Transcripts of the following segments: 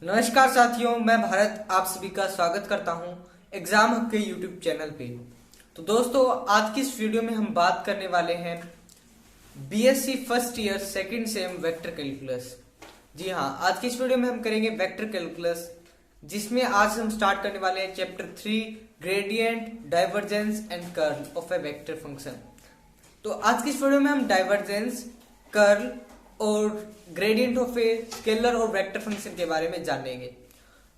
नमस्कार साथियों, मैं भारत आप सभी का स्वागत करता हूं एग्जाम हब के यूट्यूब चैनल पे। तो दोस्तों, आज की इस वीडियो में हम बात करने वाले हैं BSc first year second sem vector calculus. जी हाँ, आज की इस वीडियो में हम करेंगे वेक्टर कैलकुलस, जिसमें आज हम स्टार्ट करने वाले हैं chapter 3 gradient, divergence and curl of A vector function. तो आज की इस वीडियो में हम डाइवर्जेंस, कर्ल और ग्रेडियंट ऑफ ए स्केलर और वेक्टर फंक्शन के बारे में जानेंगे।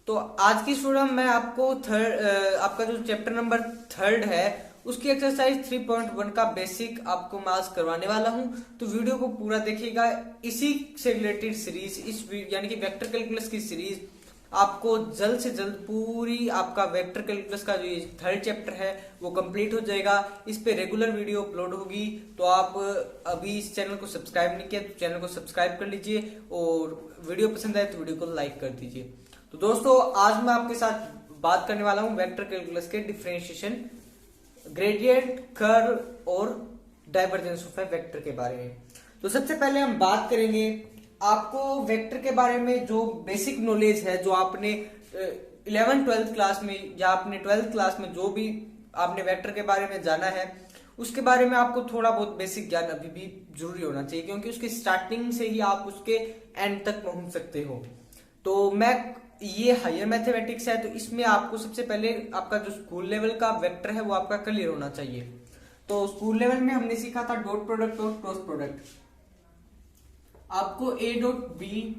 तो आज की इस वीडियो में मैं आपको आपका जो चैप्टर नंबर 3 है उसकी एक्सरसाइज 3.1 का बेसिक आपको मैं आज करवाने वाला हूं। तो वीडियो को पूरा देखिएगा। इसी से रिलेटेड सीरीज, इस यानी कि वेक्टर कैलकुलस की सीरीज आपको जल्द से जल्द पूरी आपका वेक्टर कैलकुलस का जो 3rd चैप्टर है वो कंप्लीट हो जाएगा। इस पे रेगुलर वीडियो अपलोड होगी। तो आप अभी इस चैनल को सब्सक्राइब नहीं किया तो चैनल को सब्सक्राइब कर लीजिए और वीडियो पसंद आए तो वीडियो को लाइक कर दीजिए। तो दोस्तों, आज मैं आपके साथ बात करने वाला हूँ वेक्टर कैलकुलस के डिफरेंशिएशन, ग्रेडियंट, कर्ल और डाइवर्जेंस ऑफ ए वेक्टर के बारे में। तो सबसे पहले हम बात करेंगे आपको वेक्टर के बारे में जो बेसिक नॉलेज है, जो आपने 11th-12th क्लास में या आपने 12th क्लास में जो भी आपने वेक्टर के बारे में जाना है उसके बारे में आपको थोड़ा बहुत बेसिक ज्ञान अभी भी जरूरी होना चाहिए, क्योंकि उसकी स्टार्टिंग से ही आप उसके एंड तक पहुंच सकते हो। तो ये हायर मैथमेटिक्स है, तो इसमें आपको सबसे पहले आपका जो स्कूल लेवल का वेक्टर है वो आपका क्लियर होना चाहिए। तो स्कूल लेवल में हमने सीखा था डॉट प्रोडक्ट और क्रॉस प्रोडक्ट। आपको ए डॉट बी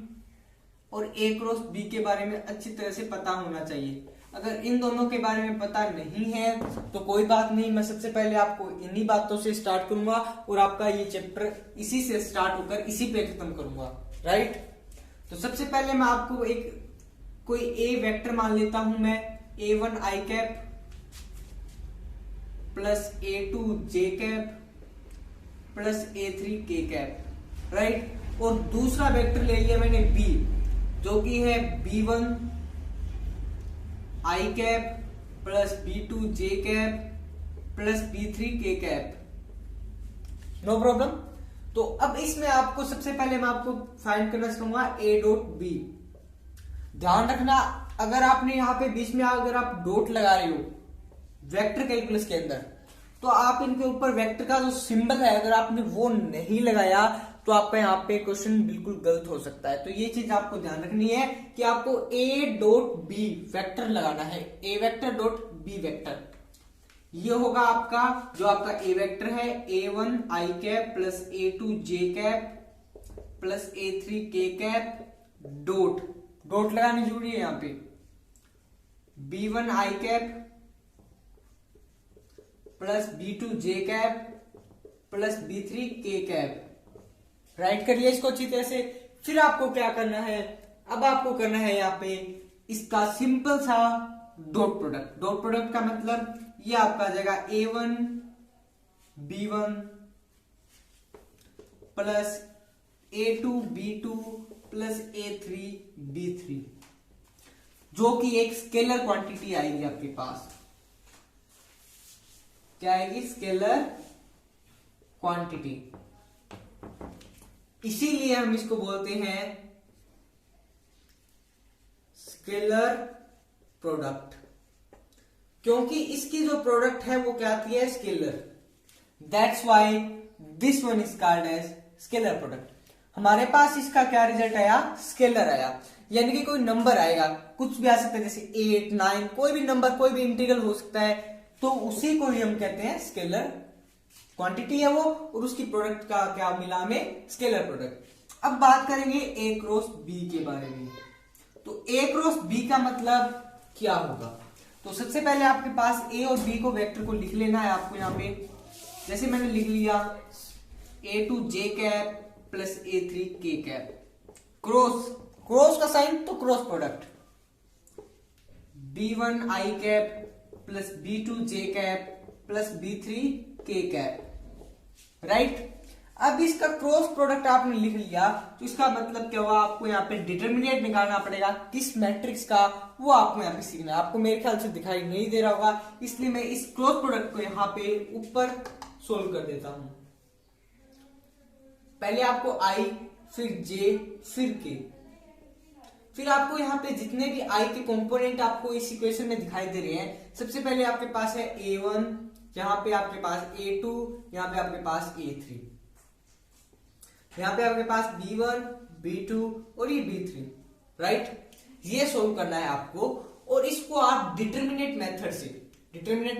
और ए क्रॉस बी के बारे में अच्छी तरह से पता होना चाहिए। अगर इन दोनों के बारे में पता नहीं है तो कोई बात नहीं, मैं सबसे पहले आपको इन्हीं बातों से स्टार्ट करूंगा और आपका ये चैप्टर इसी से स्टार्ट होकर इसी पे खत्म करूंगा, राइट। तो सबसे पहले मैं आपको कोई ए वेक्टर मान लेता हूं मैं, A1 i cap plus A2 j cap plus A3 k cap, right. और दूसरा वेक्टर ले लिया मैंने B, जो कि है B1 i cap plus B2 j cap plus B3 k cap. No problem. तो अब इसमें आपको सबसे पहले मैं आपको फाइंड करना चाहूंगा A डॉट B। ध्यान रखना, अगर आपने यहाँ पे बीच में अगर आप डॉट लगा रहे हो वेक्टर कैलकुलस के अंदर, तो आप इनके ऊपर वेक्टर का जो सिंबल है अगर आपने वो नहीं लगाया तो आपका यहाँ पे क्वेश्चन बिल्कुल गलत हो सकता है। तो ये चीज आपको ध्यान रखनी है कि आपको ए डॉट बी वेक्टर लगाना है, ए वेक्टर डॉट बी वेक्टर। ये होगा आपका जो आपका ए वेक्टर है, A1 i cap plus A2 j cap plus A3 k cap dot लगानी जरूरी है यहाँ पे, B1 i cap plus B2 j cap plus B3 k cap. Right करिए इसको अच्छी तरह से। फिर आपको क्या करना है, अब आपको करना है यहाँ पे इसका सिंपल सा डॉट प्रोडक्ट। डॉट प्रोडक्ट का मतलब ये आपका आ जाएगा A1 B1 plus A2 B2 plus A3 B3, जो कि एक स्केलर क्वांटिटी आएगी आपके पास। क्या आएगी? Scalar quantity. इसीलिए हम इसको बोलते हैं स्केलर प्रोडक्ट, क्योंकि इसकी जो प्रोडक्ट है वो क्या आती है? Scalar. That's why this one is called as scalar product. हमारे पास इसका क्या रिजल्ट आया? स्केलर आया, यानी कि कोई नंबर आएगा, कुछ भी आ सकता है, जैसे 8 9 कोई भी नंबर, कोई भी इंटीग्रल हो सकता है, तो उसी को ही हम कहते हैं स्केलर क्वांटिटी है वो, और उसकी प्रोडक्ट का क्या मिला हमें? Scalar product. अब बात करेंगे ए क्रॉस बी के बारे में। तो ए क्रॉस बी का मतलब क्या होगा? तो सबसे पहले आपके पास ए और बी को वेक्टर को लिख लेना है आपको यहाँ पे। जैसे मैंने लिख लिया A2 j cap plus A3 k cap, cross का साइन तो cross product, B1 i cap plus B2 j cap plus B3 k cap, right. अब इसका क्रॉस प्रोडक्ट आपने लिख लिया तो इसका मतलब क्या हुआ? आपको यहाँ पे डिटर्मिनेंट निकालना पड़ेगा किस मैट्रिक्स का, वो आपको यहाँ पे सीखना है। आपको मेरे ख्याल से दिखाई नहीं दे रहा होगा, इसलिए मैं इस क्रॉस प्रोडक्ट को यहाँ पे ऊपर सोल्व कर देता हूं। पहले आपको i, फिर j, फिर k। फिर आपको यहाँ पे जितने भी आई के कंपोनेंट आपको इस इक्वेशन में दिखाई दे रहे हैं, सबसे पहले आपके पास है a1, यहाँ पे आपके पास a2, यहाँ पे आपके पास a3, यहाँ पे आपके पास b1, b2 और ये b3, राइट। ये सोल्व करना है आपको, और इसको आप डिटर्मिनेट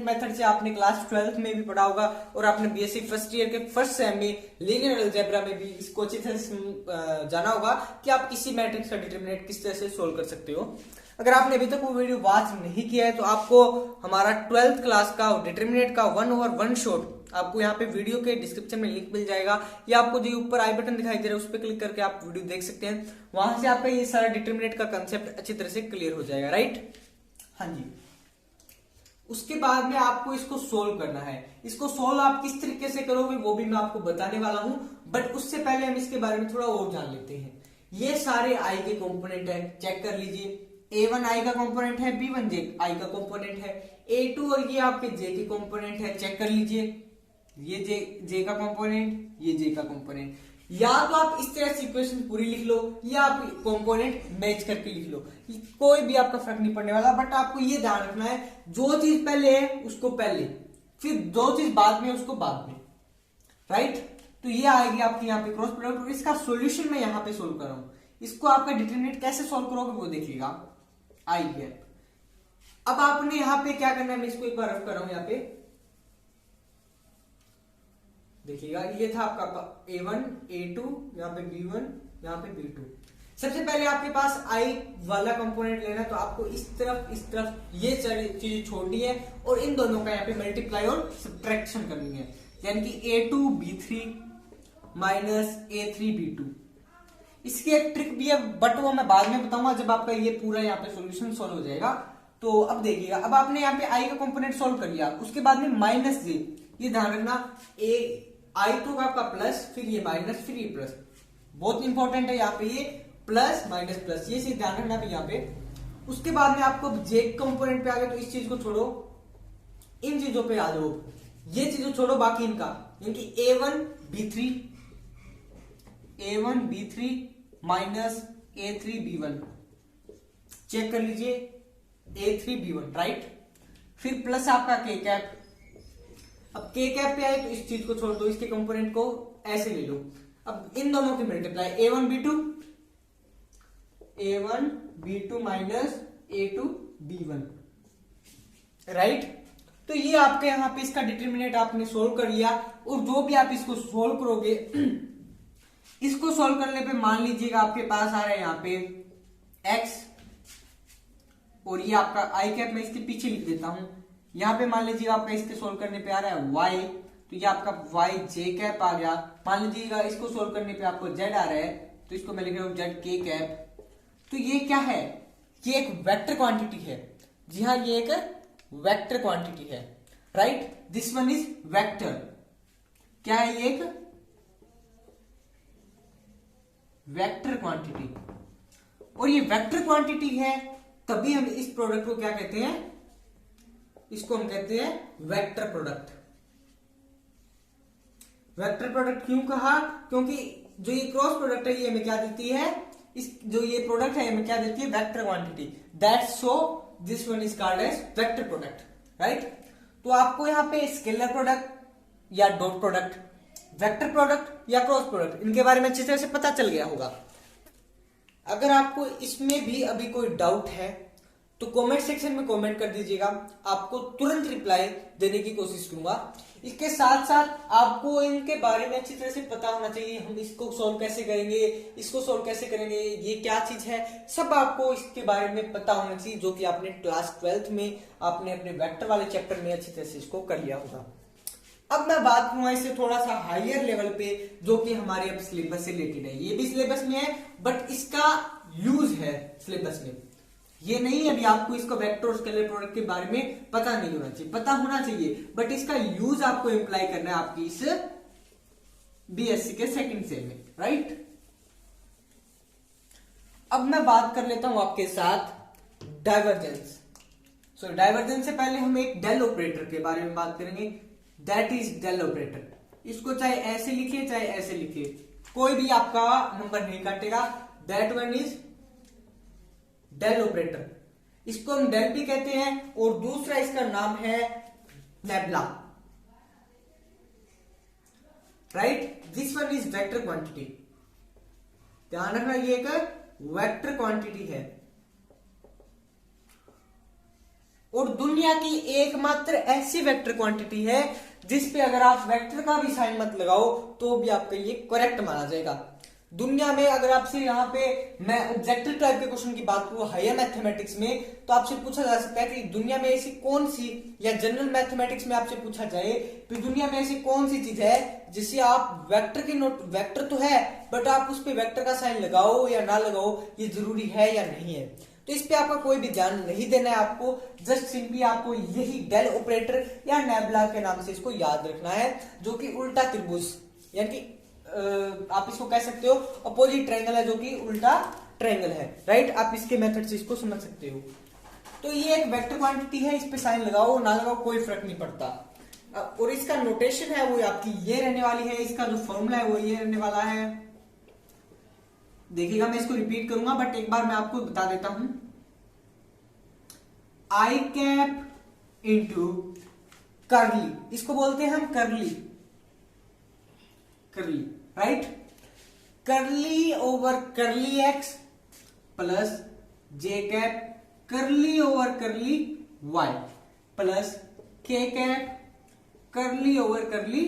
मेथड से आपने क्लास 12th में भी पढ़ा होगा, और आपने बीएससी फर्स्ट ईयर के फर्स्ट सेम में लीनियर अलजेब्रा में भी इसको अच्छी तरह से जाना होगा कि आप किसी मैट्रिक्स का डिटर्मिनेट किस तरह से सोल्व कर सकते हो। अगर आपने अभी तक वो वीडियो वॉच नहीं किया है तो आपको हमारा 12th क्लास का डिटर्मिनेट का 1/1 शॉट आपको यहाँ पे वीडियो के डिस्क्रिप्शन में लिंक मिल जाएगा, या आपको जो ऊपर आई बटन दिखाई दे रहा है उस पर क्लिक करके आप वीडियो देख सकते हैं। वहां से आपका ये सारा डिटर्मिनेट का कंसेप्ट अच्छी तरह से क्लियर हो जाएगा, राइट। हाँ जी। उसके बाद में आपको इसको सोल्व करना है। इसको सोल्व आप किस तरीके से करोगे वो भी मैं आपको बताने वाला हूं, बट उससे पहले हम इसके बारे में थोड़ा और जान लेते हैं। ये सारे आई के कंपोनेंट है, चेक कर लीजिए। a1 आई का कंपोनेंट है, b1 जे आई का कंपोनेंट है, a2 और ये आपके जे के कंपोनेंट है, चेक कर लीजिए। ये जे का कंपोनेंट, ये जे का कंपोनेंट। या तो आप इस तरह से इक्वेशन पूरी लिख लो, या आप कंपोनेंट मैच करके लिख लो, कोई भी आपका फर्क नहीं पड़ने वाला। बट आपको ये ध्यान रखना है, जो चीज पहले है उसको पहले, फिर जो चीज बाद में है उसको बाद में, राइट। तो ये आएगी आपकी यहाँ पे क्रॉस प्रोडक्ट, और इसका सॉल्यूशन मैं यहाँ पे सोल्व कर रहा हूं। इसको आपका डिटरमिनेंट कैसे सोल्व करोगे वो देखिएगा, आई है। अब आपने यहाँ पे क्या करना है, मैं इसको एक बार रफ कर रहा हूं। यहाँ पे देखिएगा, ये था आपका a1, a2, यहाँ पे b1, यहाँ पे b2। सबसे पहले आपके पास i वाला कंपोनेंट लेना है, तो आपको इस तरफ ये चीजें छोड़नी है, और इन दोनों का यहाँ पे मल्टीप्लाई और सब्ट्रैक्शन करनी है, यानी कि a2 b3 minus a3 b2। इसकी एक ट्रिक भी है, बट वो मैं बाद में बताऊंगा जब आपका ये पूरा यहाँ पे सॉल्यूशन सॉल्व हो जाएगा। तो अब देखिएगा, अब आपने यहाँ पे i का कंपोनेंट सॉल्व कर लिया, उसके बाद में माइनस जे, ये ध्यान रखना, आई तो आपका प्लस, फिर ये माइनस, फिर ये प्लस, बहुत इंपॉर्टेंट है यहाँ पे ये प्लस माइनस प्लस, ये चीज ध्यान रखना भी यहाँ पे। उसके बाद में आपको जे कंपोनेंट पे आ गए, तो इस चीज को छोड़ो, इन चीजों पे आ जाओ, ये चीजों छोड़ो, बाकी इनका, यानी कि a1 b3 minus a3 b1, check कर लीजिए, a3 b1, राइट। फिर प्लस आपका k कैप। अब k कैप पे आए तो इस चीज को छोड़ दो, इसके कंपोनेंट को ऐसे ले लो। अब इन दोनों की multiply, a1 b2 minus a2 b1, right. तो ये आपके यहाँ पे इसका डिटरमिनेंट आपने सोल्व कर लिया, और जो भी आप इसको सोल्व करोगे, इसको सोल्व करने पे मान लीजिएगा आपके पास आ रहा है यहाँ पे x, और ये आपका आई कैप मैं इसके पीछे लिख देता हूं। यहाँ पे मान लीजिएगा आपका इसके सोल्व करने पे आ रहा है y, तो ये आपका y j कैप आ गया। मान लीजिएगा इसको सोल्व करने पे आपको z आ रहा है, तो इसको मैं लिख रहा हूं z k कैप। तो ये क्या है, ये एक वेक्टर क्वांटिटी है। जी हाँ, ये एक वेक्टर क्वांटिटी है, right. This one is vector. क्या है ये, एक वेक्टर क्वांटिटी, और ये वेक्टर क्वांटिटी है, तभी हम इस प्रोडक्ट को क्या कहते हैं, इसको हम कहते हैं वेक्टर प्रोडक्ट। वेक्टर प्रोडक्ट क्यों कहा, क्योंकि जो ये क्रॉस प्रोडक्ट है ये हमें क्या देती है, इस जो ये प्रोडक्ट है हमें क्या देती है, vector quantity. That's so this one is called as vector product, right. तो आपको यहाँ पे स्केलर प्रोडक्ट या डॉट प्रोडक्ट, वेक्टर प्रोडक्ट या क्रॉस प्रोडक्ट, इनके बारे में अच्छी तरह से पता चल गया होगा। अगर आपको इसमें भी अभी कोई डाउट है तो कमेंट सेक्शन में कमेंट कर दीजिएगा, आपको तुरंत रिप्लाई देने की कोशिश करूंगा। इसके साथ साथ आपको इनके बारे में अच्छी तरह से पता होना चाहिए, हम इसको सोल्व कैसे करेंगे, इसको सोल्व कैसे करेंगे, ये क्या चीज है, सब आपको इसके बारे में पता होना चाहिए, जो कि आपने क्लास 12th में आपने अपने वेक्टर वाले चैप्टर में अच्छी तरह से इसको कर लिया होगा। अब मैं बात करूंगा इससे थोड़ा सा हायर लेवल पे, जो कि हमारे अब सिलेबस से रिलेटेड है। ये भी सिलेबस में है, बट इसका यूज है सिलेबस में, ये नहीं अभी आपको इसको वेक्टर और स्केलर प्रोडक्ट के बारे में पता नहीं होना चाहिए, पता होना चाहिए, बट इसका यूज आपको इम्प्लाई करना है आपकी इस बीएससी के सेकंड सेम में, राइट। अब मैं बात कर लेता हूं आपके साथ डाइवर्जेंस। सो डाइवर्जेंस से पहले हम एक डेल ऑपरेटर के बारे में बात करेंगे, दैट इज डेल ऑपरेटर। इसको चाहे ऐसे लिखिए चाहे ऐसे लिखिए, कोई भी आपका नंबर नहीं काटेगा। That one is del operator, इसको हम डेल भी कहते हैं, और दूसरा इसका नाम है nebula, right. This one is vector quantity, ध्यान रखना ये एक वेक्टर क्वांटिटी है, और दुनिया की एकमात्र ऐसी वेक्टर क्वांटिटी है जिस पे अगर आप वेक्टर का भी साइन मत लगाओ तो भी आपका ये करेक्ट माना जाएगा। दुनिया में अगर आपसे यहाँ पे मैं ऑब्जेक्टिव टाइप के क्वेश्चन की बात करूं हायर मैथमेटिक्स में, तो आपसे पूछा जा सकता है कि दुनिया में ऐसी कौन सी, या जनरल मैथमेटिक्स में आपसे पूछा जाए कि दुनिया में ऐसी कौन सी चीज है जिसे आप वेक्टर की नोट, वेक्टर तो है बट आप उस पे वेक्टर का साइन लगाओ या ना लगाओ, ये जरूरी है या नहीं है। तो इस पे आपका कोई भी ध्यान नहीं देना है, आपको जस्ट सिंपली आपको यही डेल ऑपरेटर या नेबुला के नाम से इसको याद रखना है, जो कि उल्टा त्रिभुज, यानी कि आप इसको कह सकते हो अपोजिट ट्रायंगल है, जो कि उल्टा ट्रायंगल है, राइट। आप इसके मेथड से इसको समझ सकते हो। तो ये एक वेक्टर क्वांटिटी है, इस पे साइन लगाओ ना लगाओ कोई फर्क नहीं पड़ता, और इसका नोटेशन है वो आपकी ये रहने वाली है, इसका जो फॉर्मूला है वो ये रहने वाला है। देखिएगा मैं इसको रिपीट करूंगा बट एक बार मैं आपको बता देता हूं, आई कैप इंटू कर्ली, इसको बोलते हैं हम curly, curly, right. Curly over curly x plus j cap curly over curly y plus k cap curly over curly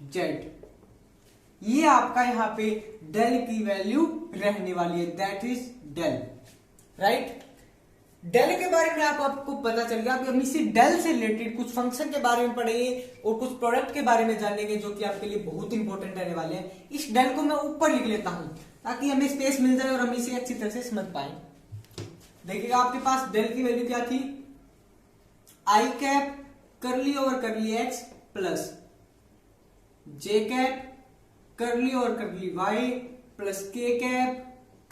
z, ये आपका यहां पे डेल की वैल्यू रहने वाली है, that is del, right. Del के बारे में आपको पता चल गया। अभी हम इसी डेल से रिलेटेड कुछ फंक्शन के बारे में पढ़ेंगे और कुछ प्रोडक्ट के बारे में जानेंगे जो कि आपके लिए बहुत इंपॉर्टेंट रहने वाले हैं। इस डेल को मैं ऊपर लिख लेता हूं ताकि हमें स्पेस मिल जाए और हम इसे अच्छी तरह से समझ पाए। देखिएगा आपके पास डेल की वैल्यू क्या थी, i cap curly over curly x plus j cap curly over curly y plus k cap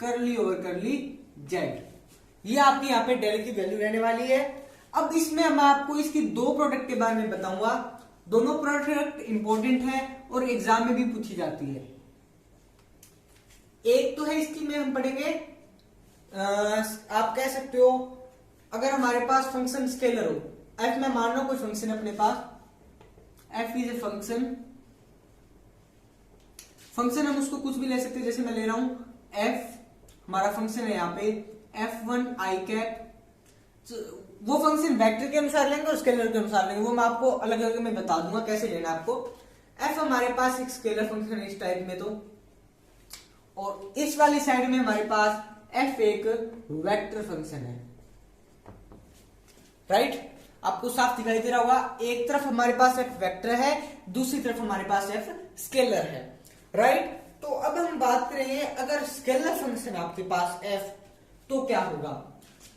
curly over curly z, ये आपकी यहाँ पे डेल की वैल्यू रहने वाली है। अब इसमें मैं आपको इसकी दो प्रोडक्ट के बारे में बताऊंगा, दोनों प्रोडक्ट इंपॉर्टेंट है और एग्जाम में भी पूछी जाती है। एक तो है इसकी में हम पढ़ेंगे, आप कह सकते हो अगर हमारे पास फंक्शन स्केलर हो, एफ में मान लो कोई फंक्शन है अपने पास, F is a function, function हम उसको कुछ भी ले सकते हैं, जैसे मैं ले रहा हूं एफ, हमारा फंक्शन है यहाँ पे f1 आई कैप, वो फंक्शन वेक्टर के अनुसार लेंगे और स्केलर के अनुसार लेंगे, वो मैं आपको अलग अलग में बता दूंगा कैसे लेना है आपको। f हमारे पास एक स्केलर फंक्शन है इस टाइप में, तो और इस वाली साइड में हमारे पास f एक वेक्टर फंक्शन है, राइट। आपको साफ दिखाई दे रहा होगा, एक तरफ हमारे पास f वेक्टर है, दूसरी तरफ हमारे पास f स्केलर है, राइट। तो अब हम बात करेंगे अगर स्केलर फंक्शन आपके पास f तो क्या होगा,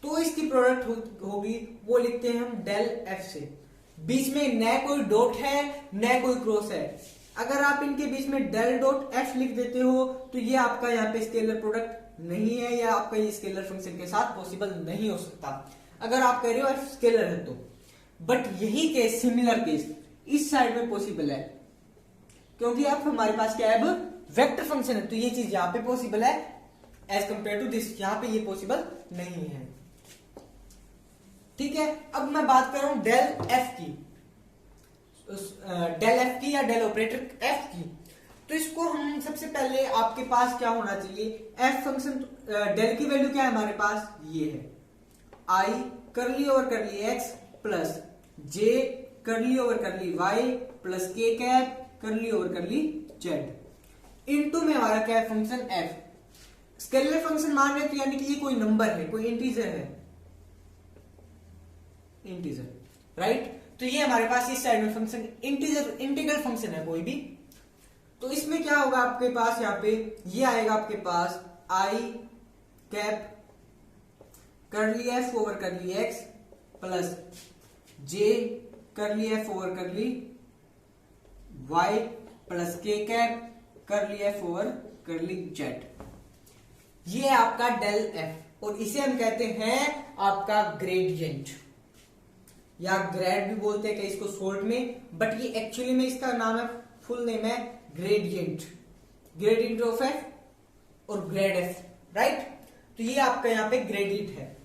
तो इसकी प्रोडक्ट होगी वो लिखते हैं हम डेल f से, बीच में न कोई डॉट है न कोई क्रॉस है। अगर आप इनके बीच में डेल डॉट f लिख देते हो तो ये आपका यहाँ पे स्केलर प्रोडक्ट नहीं है, या आपका ये स्केलर फंक्शन के साथ पॉसिबल नहीं हो सकता अगर आप कह रहे हो f स्केलर है तो। बट यही केस, सिमिलर केस इस साइड में पॉसिबल है, क्योंकि f हमारे पास क्या है, अब वेक्टर फंक्शन है, तो ये चीज यहाँ पे पॉसिबल है एज कंपेयर टू दिस, यहां पे ये पॉसिबल नहीं है, ठीक है। अब मैं बात कर रहा हूं डेल एफ की, डेल एफ की या डेल ऑपरेटर एफ की। तो इसको हम सबसे पहले आपके पास क्या होना चाहिए, एफ फंक्शन, डेल की वैल्यू क्या है हमारे पास, ये है आई करली over curly x plus j curly over curly y plus k cap curly over curly z, into में हमारा क्या है फंक्शन एफ। स्केलर फंक्शन मान रहे तो यानी कि ये कोई नंबर है, कोई इंटीजर है, इंटीजर, राइट। तो ये हमारे पास इस साइड में फंक्शन इंटीग्रल फंक्शन है कोई भी, तो इसमें क्या होगा आपके पास, यहाँ पे ये आएगा आपके पास i cap curly F over curly x plus j curly F over curly y plus k cap curly F over curly z, ये आपका डेल एफ, और इसे हम कहते हैं आपका ग्रेडियंट या ग्रेड भी बोलते हैं कई इसको शॉर्ट में, बट ये एक्चुअली में इसका नाम है, फुल नेम है ग्रेडियंट, ग्रेडियंट ऑफ एफ और ग्रेड एफ, राइट। तो ये आपका यहाँ पे ग्रेडियंट है।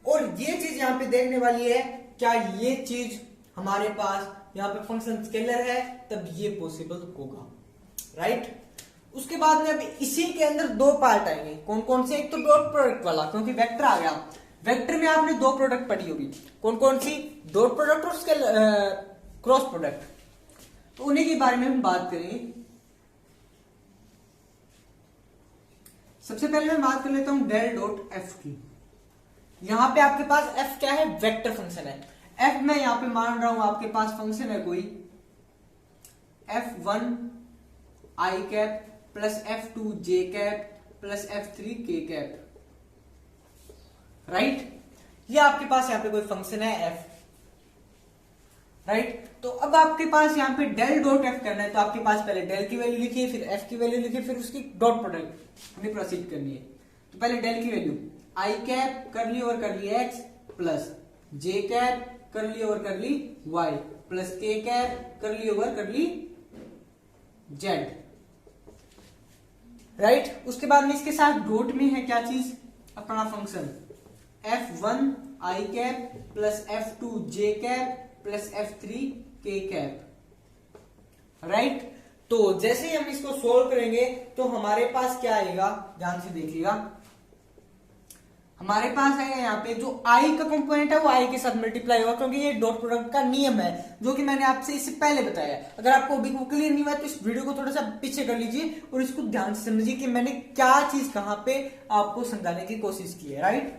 और ये चीज यहाँ पे देखने वाली है, क्या ये चीज हमारे पास यहाँ पे फंक्शन स्केलर है, तब ये पॉसिबल होगा, राइट। उसके बाद में अब इसी के अंदर दो पार्ट आएंगे, कौन कौन से, एक तो डॉट प्रोडक्ट वाला, क्योंकि वेक्टर आ गया। वेक्टर में आपने दो प्रोडक्ट पढ़ी होगी, कौन कौन सी, डॉट प्रोडक्ट और क्रॉस प्रोडक्ट, तो उन्हीं के बारे में हम बात करेंगे। सबसे पहले मैं बात कर लेता हूं डेल डॉट एफ की। यहां पे आपके पास एफ क्या है, वेक्टर फंक्शन है। एफ में यहां पे मान रहा हूं आपके पास फंक्शन है कोई F1 आई कैप प्लस F2 जे कैप प्लस F3 के कैप, राइट। ये आपके पास यहाँ पे कोई फंक्शन है f, राइट। तो अब आपके पास यहाँ पे डेल डॉट एफ करना है, तो आपके पास पहले डेल की वैल्यू लिखिए, फिर एफ की वैल्यू लिखिए, फिर उसकी डॉट प्रोडक्ट हमें प्रोसीड करनी है। तो पहले डेल की वैल्यू आई कैप कर ली और कर ली एक्स प्लस जे कैप कर ली और कर ली वाई प्लस के कैप कर ली और कर ली जेड, राइट। उसके बाद में इसके साथ डॉट में है क्या चीज, अपना फंक्शन F1 आई कैप प्लस F2 जे कैप प्लस F3 के कैप, राइट। तो जैसे ही हम इसको सोल्व करेंगे तो हमारे पास क्या आएगा, ध्यान से देखिएगा। हमारे पास आएगा यहाँ पे जो आई का कंपोनेंट है वो आई के साथ मल्टीप्लाई होगा, क्योंकि ये डॉट प्रोडक्ट का नियम है, जो कि मैंने आपसे इससे पहले बताया। अगर आपको अभी क्लियर नहीं हुआ तो इस वीडियो को थोड़ा सा पीछे कर लीजिए और इसको ध्यान से समझिए कि मैंने क्या चीज कहां पे आपको समझाने की कोशिश की है, राइट।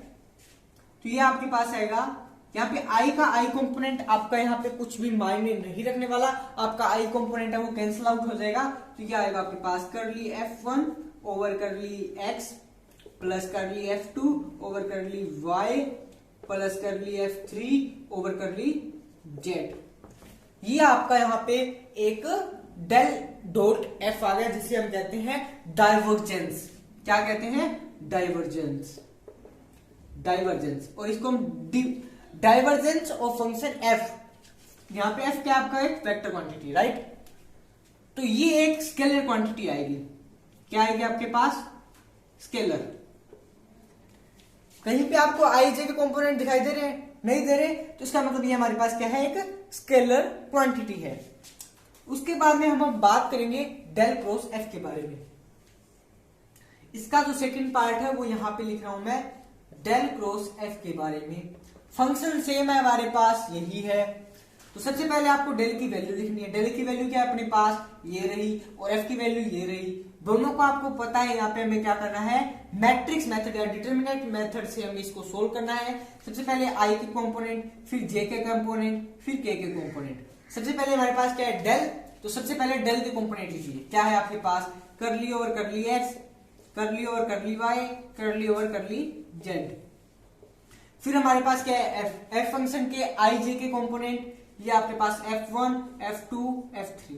तो ये आपके पास आएगा, यहाँ पे आई का आई कंपोनेंट आपका यहाँ पे कुछ भी मायने नहीं रखने वाला, आपका आई कंपोनेंट है वो कैंसिल आउट हो जाएगा। तो ये आएगा आपके पास कर ली F1 ओवर कर ली एक्स प्लस कर ली F2 ओवर कर ली y प्लस कर ली F3 ओवर कर ली z। ये आपका यहाँ पे एक डेल डॉट एफ आ गया, जिसे हम कहते हैं डाइवर्जेंस। क्या कहते हैं, डाइवर्जेंस, डाइवर्जेंस। और इसको हम डाइवर्जेंस ऑफ फंक्शन एफ, यहां पे एफ क्या आपका एक वेक्टर क्वांटिटी, राइट। तो ये एक स्केलर क्वांटिटी आएगी, क्या आएगी आपके पास, स्केलर। कहीं पे आपको आई जे के कंपोनेंट दिखाई दे रहे हैं, नहीं दे रहे, तो इसका मतलब ये हमारे पास क्या है, एक स्केलर क्वांटिटी है। उसके बाद में हम बात करेंगे डेल क्रॉस एफ के बारे में। इसका जो सेकंड पार्ट है वो यहां पे लिख रहा हूं मैं, डेल क्रॉस एफ के बारे में। फंक्शन सेम है हमारे पास, यही है। तो सबसे पहले आपको डेल की वैल्यू लिखनी है। डेल की वैल्यू क्या है अपने पास, ये रही, और एफ की वैल्यू ये रही। दोनों को आपको पता है, यहाँ पे हमें क्या करना है, मैट्रिक्स मेथड या डिटरमिनेंट मेथड से हमें इसको सोल्व करना है। सबसे पहले आई के कंपोनेंट, फिर जे के कंपोनेंट, फिर के कंपोनेंट। सबसे पहले हमारे पास क्या है, डेल। तो सबसे पहले डेल के कंपोनेंट लिखिए, क्या है आपके पास, कर ली ओवर कर ली एक्स, कर ली ओवर कर ली वाई, कर ली ओवर कर ली जेड। फिर हमारे पास क्या है, एफ फंक्शन के आई जे के कंपोनेंट, ये आपके पास F1, F2, F3,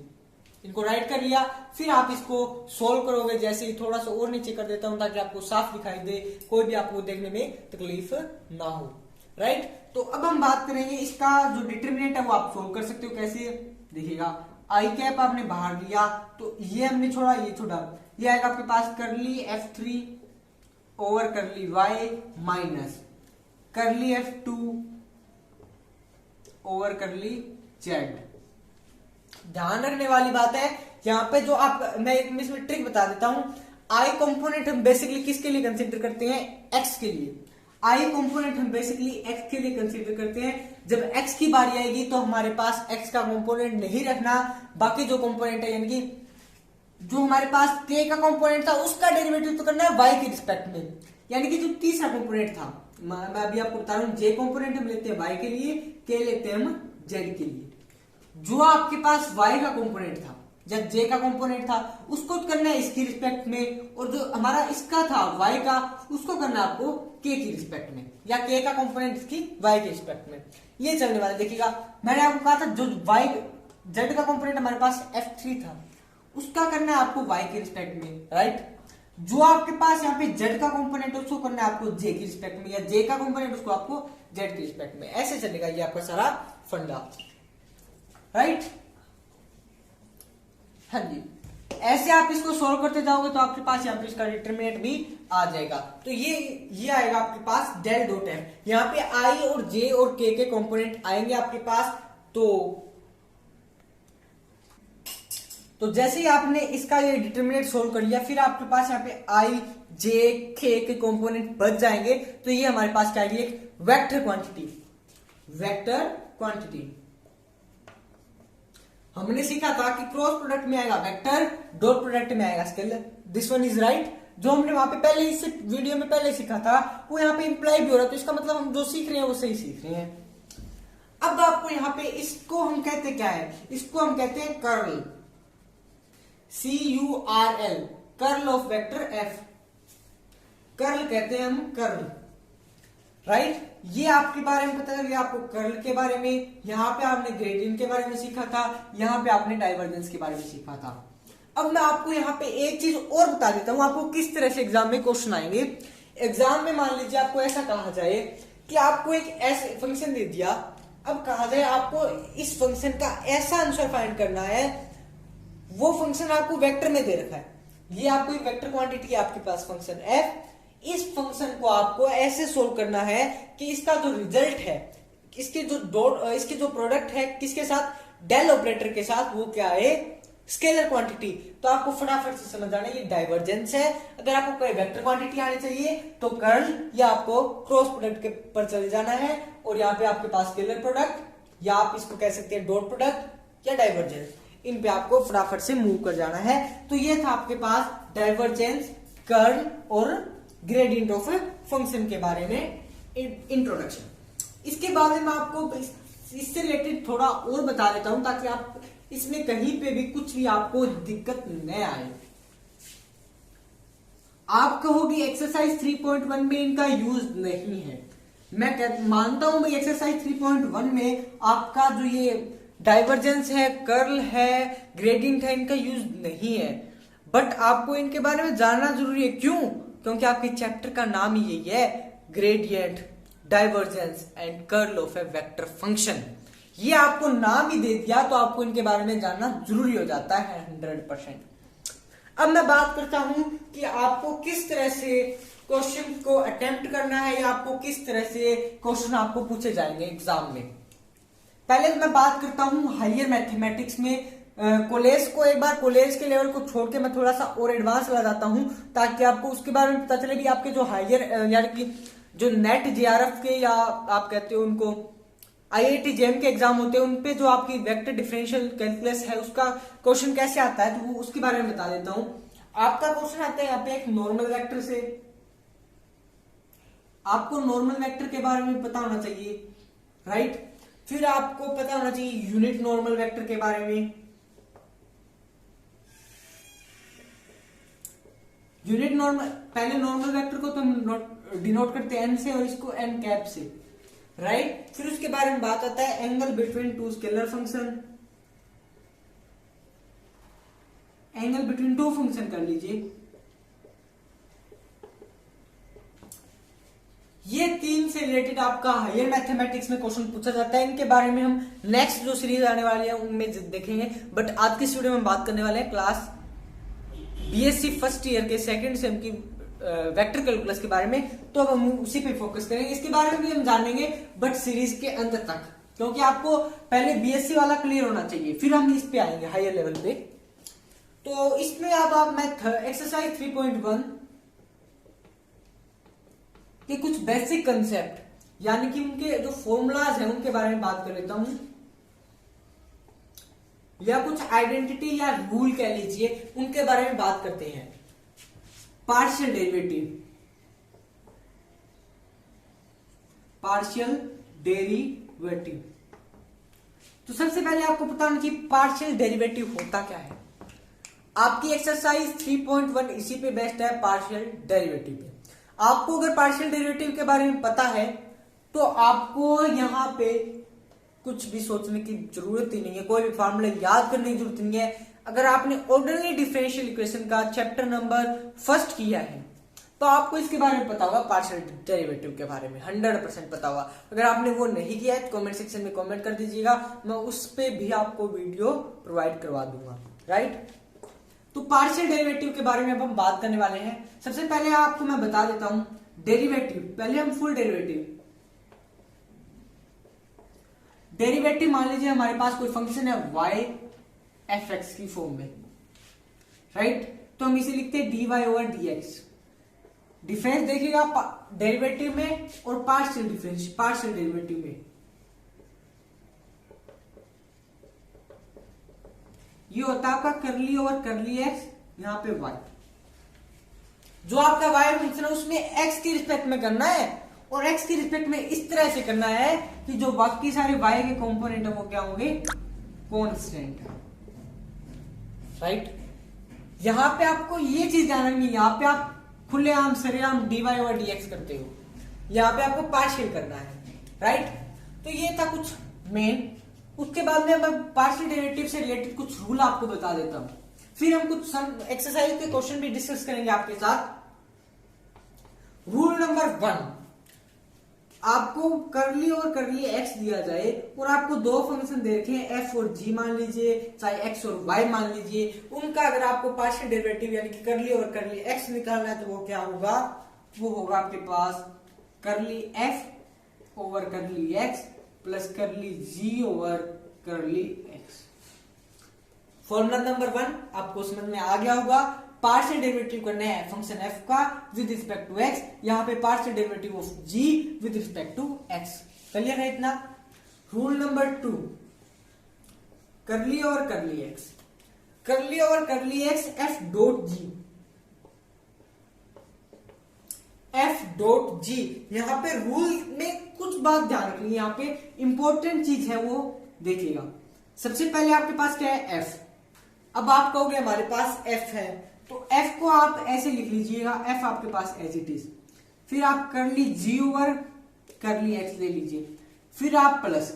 इनको राइट कर लिया। फिर आप इसको सोल्व करोगे, जैसे ही थोड़ा सा और नीचे कर देता हूं ताकि आपको साफ दिखाई दे, कोई भी आपको देखने में तकलीफ ना हो, राइट। तो अब हम बात करेंगे इसका जो डिटरमिनेंट है वो आप सोल्व कर सकते हो कैसे, देखिएगा। आई कैप आपने बाहर लिया, तो ये हमने छोड़ा, ये छोड़ा, ये आएगा आपके पास कर ली F3 ओवर कर ली y माइनस कर ली F2 ओवर कर ली जेड। ध्यान रखने वाली बात है यहां पे, जो आप मैं इसमें ट्रिक बता देता हूं। आई कंपोनेंट हम बेसिकली किसके लिए कंसीडर करते हैं, एक्स के लिए। आई कंपोनेंट हम बेसिकली एक्स के लिए कंसीडर करते हैं। जब एक्स की बारी आएगी तो हमारे पास एक्स का कंपोनेंट नहीं रखना, बाकी जो कंपोनेंट है, यानी कि जो हमारे पास के का कंपोनेंट था उसका डेरिवेटिव तो करना है वाई के रिस्पेक्ट में। यानी कि जो तीसरा कंपोनेंट था, मैं अभी आपको बता रहा हूं, जे कंपोनेंट हम लेते हैं वाई के लिए, के लेते हैं हम जेड के लिए। जो आपके पास वाई का कंपोनेंट था, जब जे का कंपोनेंट था, उसको करना है इसकी रिस्पेक्ट में, और जो हमारा इसका था वाई का, उसको करना है आपको के की रिस्पेक्ट में, या के का कंपोनेंट इसकी वाई के रिस्पेक्ट में। ये चलने वाला। देखिएगा मैंने आपको कहा था जो वाई जेड का कंपोनेंट हमारे पास F3 था, उसका करना है आपको वाई के रिस्पेक्ट में, राइट। जो आपके पास यहाँ पे जेड का कंपोनेंट है उसको करना है आपको जे की रिस्पेक्ट में, या जे का कंपोनेंट उसको आपको जेड की रिस्पेक्ट में। ऐसे चलेगा ये आपका सारा फंडा, राइट। हाँ जी। ऐसे आप इसको सोल्व करते जाओगे तो आपके पास यहाँ पे इसका डिटरमिनेंट भी आ जाएगा। तो ये आएगा आपके पास डेल डॉट एफ। यहाँ पे आई और जे और के कंपोनेंट आएंगे आपके पास। तो जैसे ही आपने इसका ये डिटरमिनेंट सोल्व कर लिया, फिर आपके पास यहाँ पे आई जे के कंपोनेंट बच जाएंगे। तो ये हमारे पास क्या है, एक वेक्टर क्वांटिटी। हमने सीखा था कि क्रॉस प्रोडक्ट में आएगा वेक्टर, डॉट प्रोडक्ट में आएगा scalar. This one is right. जो हमने वहां पे पहले इस वीडियो में पहले सीखा था वो यहाँ पे इंप्लाई भी हो रहा है। तो इसका मतलब हम जो सीख रहे हैं वो सही सीख रहे हैं। अब आपको यहाँ पे इसको हम कहते क्या है, इसको हम कहते हैं curl, CURL, curl of vector F. Curl कहते हैं हम, कर्ल, राइट। ये आपके बारे में पता चल गया आपको कर्ल के बारे में। यहाँ पे आपने ग्रेडियंट के बारे में सीखा था, यहाँ पे आपने डाइवर्जेंस के बारे में सीखा था। अब मैं आपको यहाँ पे एक चीज और बता देता हूँ आपको किस तरह से एग्जाम में क्वेश्चन आएंगे। एग्जाम में मान लीजिए आपको ऐसा कहा जाए कि आपको एक ऐसे फंक्शन दे दिया, अब कहा जाए आपको इस फंक्शन का ऐसा आंसर फाइंड करना है, वो फंक्शन आपको वेक्टर में दे रखा है। ये आपको एक वेक्टर क्वांटिटी है आपके पास फंक्शन एफ। इस फंक्शन को आपको ऐसे सोल्व करना है कि इसका जो रिजल्ट है, इसके जो प्रोडक्ट है किसके साथ, डेल ऑपरेटर के साथ, वो क्या है, स्केलर क्वांटिटी। तो आपको फटाफट से समझ आना ये डाइवर्जेंस है। अगर आपको कोई वेक्टर क्वांटिटी आनी चाहिए तो कर्ल या आपको क्रॉस प्रोडक्ट के पर चले जाना है, और यहाँ पे आपके पास स्केलर प्रोडक्ट, या आप इसको कह सकते हैं डॉट प्रोडक्ट या डाइवर्जेंस, इन पे आपको फटाफट से मूव कर जाना है। तो ये था आपके पास डाइवर्जेंस, कर्ल और ग्रेडियंट ऑफ फंक्शन के बारे में इंट्रोडक्शन। इसके बाद में मैं आपको इससे रिलेटेड थोड़ा और बता देता हूं ताकि आप इसमें कहीं पे भी कुछ भी आपको दिक्कत न आए। आप कहोगे एक्सरसाइज 3.1 में इनका यूज नहीं है। मैं मानता हूं भाई एक्सरसाइज 3.1 में आपका जो ये डाइवर्जेंस है, कर्ल है, ग्रेडियंट है, इनका यूज नहीं है, बट आपको इनके बारे में जानना जरूरी है। क्यों? क्योंकि आपके चैप्टर का नाम ही यही है, gradient, divergence and curl of A vector function. ये आपको नाम ही दे दिया तो आपको इनके बारे में जानना जरूरी हो जाता है 100%। अब मैं बात करता हूं कि आपको किस तरह से क्वेश्चन को अटेम्प्ट करना है, या आपको किस तरह से क्वेश्चन आपको पूछे जाएंगे एग्जाम में। पहले मैं बात करता हूं हायर मैथमेटिक्स में। कॉलेज को एक बार कॉलेज के लेवल को छोड़ के मैं थोड़ा सा और एडवांस ला जाता हूं ताकि आपको उसके बारे में पता चले भी आपके जो हायर यानी कि जो नेट जेआरएफ के, या आप कहते हो उनको IIT जेएम के एग्जाम होते हैं, उनपे जो आपकी वेक्टर डिफरेंशियल कैलकुलस है उसका क्वेश्चन कैसे आता है, तो वो उसके बारे में बता देता हूं। आपका क्वेश्चन आता है यहाँ पे एक नॉर्मल वेक्टर से। आपको नॉर्मल वेक्टर के बारे में पता होना चाहिए, राइट। फिर आपको पता होना चाहिए यूनिट नॉर्मल वेक्टर के बारे में। यूनिट नॉर्मल, पहले नॉर्मल वेक्टर को तो हम डिनोट करते हैं एन से और इसको एन कैप से, राइट। फिर उसके बारे में बात आता है angle between two scalar function, angle between two function कर लीजिए। ये तीन से रिलेटेड आपका हायर मैथमेटिक्स में क्वेश्चन पूछा जाता है। इनके बारे में हम नेक्स्ट जो सीरीज आने वाली है उनमें देखेंगे, बट आज की इस वीडियो में हम बात करने वाले हैं क्लास बीएससी फर्स्ट ईयर के सेकंड सेम की वेक्टर कैलकुलस के बारे में। तो अब हम उसी पे फोकस करेंगे। इसके बारे में भी हम जानेंगे बट सीरीज के अंत तक, क्योंकि आपको पहले बीएससी वाला क्लियर होना चाहिए, फिर हम इस पे आएंगे हायर लेवल पे। तो इसमें अब आप मैं एक्सरसाइज 3.1 के कुछ बेसिक कंसेप्ट यानी कि उनके जो फॉर्मूलाज हैं उनके बारे में बात कर लेता हूं, या कुछ आइडेंटिटी या रूल कह लीजिए, उनके बारे में बात करते हैं। Partial derivative, partial derivative. तो सबसे पहले आपको पता होना चाहिए पार्शियल डेरिवेटिव होता क्या है। आपकी एक्सरसाइज 3.1 इसी पे बेस्ट है, पार्शियल डेरिवेटिव पे। आपको अगर पार्शियल डेरिवेटिव के बारे में पता है तो आपको यहां पे कुछ भी सोचने की जरूरत ही नहीं है, कोई भी फार्मूला याद करने की जरूरत नहीं है। अगर आपने ऑर्डिनरी डिफरेंशियल इक्वेशन का चैप्टर नंबर 1 किया है तो आपको इसके बारे में पता होगा, पार्शियल डेरिवेटिव के बारे में 100% पता होगा। अगर आपने वो नहीं किया है तो कमेंट सेक्शन में कमेंट कर दीजिएगा, मैं उस पे भी आपको वीडियो प्रोवाइड करवा दूंगा, राइट। तो पार्शियल डेरिवेटिव के बारे में अब हम बात करने वाले हैं। सबसे पहले आपको मैं बता देता हूं डेरिवेटिव। पहले हम फुल डेरिवेटिव मान लीजिए हमारे पास कोई फंक्शन है y f(x) की फॉर्म में, राइट। तो हम इसे लिखते हैं dy/dx। डिफरेंस देखिएगा डेरिवेटिव में और पार्शियल डेरिवेटिव में। ये होता है आपका करली ओवर करली एक्स, यहां पे y। जो आपका y फंक्शन है उसमें x की रिस्पेक्ट में करना है, और x की रिस्पेक्ट में इस तरह से करना है कि जो बाकी सारे y के कंपोनेंट है वो क्या होंगे, कांस्टेंट, राइट। यहां पे आपको ये चीज ध्यान रखनी है, यहां पे आप खुलेआम सरेआम dy/dx करते हो, यहां पे आपको पार्शियल करना है, राइट। तो ये था कुछ मेन। उसके बाद में मैं पार्शियल डेरिवेटिव से रिलेटेड कुछ रूल आपको बता देता हूं, फिर हम कुछ एक्सरसाइज के क्वेश्चन भी डिस्कस करेंगे आपके साथ। रूल नंबर 1, आपको करली और करली एक्स दिया जाए और आपको दो फंक्शन दे रखे हैं एफ और जी मान लीजिए, चाहे एक्स और वाई मान लीजिए, उनका अगर आपको पार्शियल डेरिवेटिव यानी कि करली और करली एक्स निकालना है तो वो क्या होगा, वो होगा आपके पास curly F over curly x plus curly G over curly x. Formula number 1 आपको समझ में आ गया होगा। पार्शियल डेरिवेटिव करना है फंक्शन f का विद रिस्पेक्ट टू x, यहां पे partial derivative of g with respect to x। Clear है इतना। रूल नंबर 2, करली और करली x, करली और करली x f डॉट g, यहां पे रूल में कुछ बात ध्यान रखनी है, यहां पे इंपॉर्टेंट चीज है वो देखिएगा। सबसे पहले आपके पास क्या है, f। अब आप कहोगे हमारे पास f है, तो f को आप ऐसे लिख लीजिएगा, f आपके पास एज इट इज। फिर आप करली g ओवर करली x ले लीजिए, फिर आप प्लस।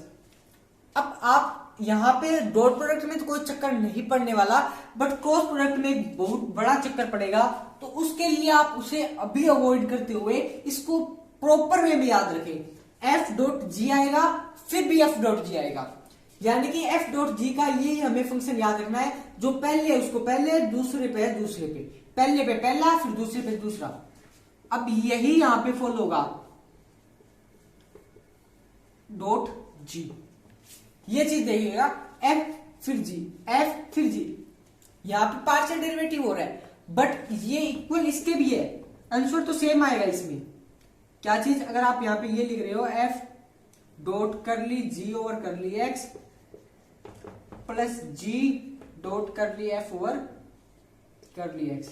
अब आप यहां पे डॉट प्रोडक्ट में तो कोई चक्कर नहीं पड़ने वाला, बट क्रॉस प्रोडक्ट में एक बहुत बड़ा चक्कर पड़ेगा, तो उसके लिए आप उसे अभी अवॉइड करते हुए इसको प्रॉपर वे में याद रखें। f डॉट g आएगा, फिर भी f डॉट g आएगा, यानी कि f डॉट g का ये हमें फंक्शन याद रखना है। जो पहले है उसको पहले, दूसरे पे है दूसरे पे, पहले पे पहला, फिर दूसरे पे दूसरा। अब यही यहां पे फॉलो होगा डॉट g। ये चीज देखिएगा, f फिर g, f फिर g, यहां पे पार्शियल डेरिवेटिव हो रहा है, बट ये इक्वल इसके भी है, आंसर तो सेम आएगा इसमें। क्या चीज, अगर आप यहां पे ये लिख रहे हो f dot curly g over curly x plus g dot करली f over curly x,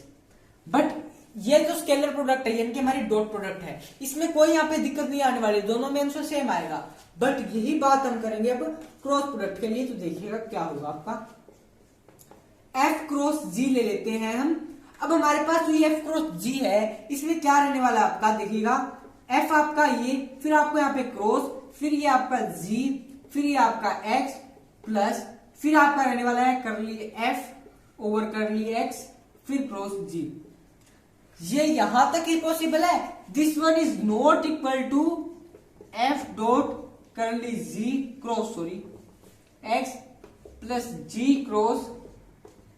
but ये जो स्केलर प्रोडक्ट है यानी कि हमारी डॉट प्रोडक्ट है, इसमें कोई यहाँ पे दिक्कत नहीं आने वाली, दोनों में आंसर सेम आएगा। बट यही बात हम करेंगे अब क्रॉस प्रोडक्ट के लिए, तो देखिएगा क्या होगा आपका, f क्रॉस g ले लेते हैं हम। अब हमारे पास जो ये f क्रॉस g है, इसमें क्या रहने वाला है आपका, देखिएगा f आपका ये, फिर आपको यहाँ पे क्रॉस, फिर ये आपका g, फिर ये आपका x प्लस, फिर आपका रहने वाला है curly f over curly x, फिर क्रॉस g। ये यहां तक ही पॉसिबल है। This one is not equal to f dot curly g cross x plus g cross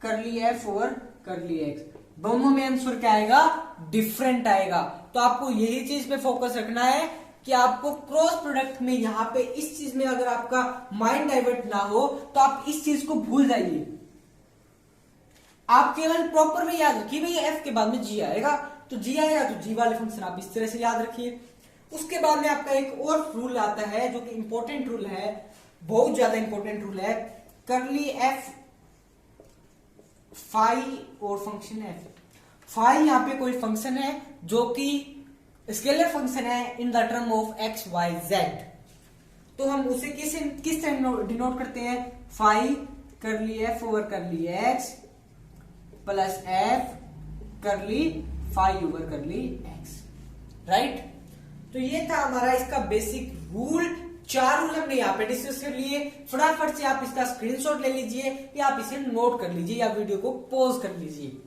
curly f over curly x। दोनों में आंसर क्या आएगा, डिफरेंट आएगा। तो आपको यही चीज पे फोकस रखना है कि आपको क्रॉस प्रोडक्ट में यहां पे इस चीज में अगर आपका माइंड डाइवर्ट ना हो तो आप इस चीज को भूल जाइए। आप केवल प्रॉपर में याद रखिए भाई f के बाद में g आएगा, तो g आएगा तो g वाले फंक्शन आप इस तरह से याद रखिए। उसके बाद में आपका एक और रूल आता है जो कि इंपॉर्टेंट रूल है, बहुत ज्यादा इंपॉर्टेंट रूल है, करली f फाई और फंक्शन f। फाई यहाँ पे कोई फंक्शन है जो कि स्केलर फंक्शन है in the term of x y z, तो हम उसे किस तरह डिनोट करते हैं, phi curly f over curly x plus f curly phi over curly x, right. तो ये था हमारा इसका बेसिक रूल। 4 रूल हमने यहाँ पे डिस्कस कर लिए। फटाफट से आप इसका स्क्रीनशॉट ले लीजिए या आप इसे नोट कर लीजिए या वीडियो को पॉज कर लीजिए।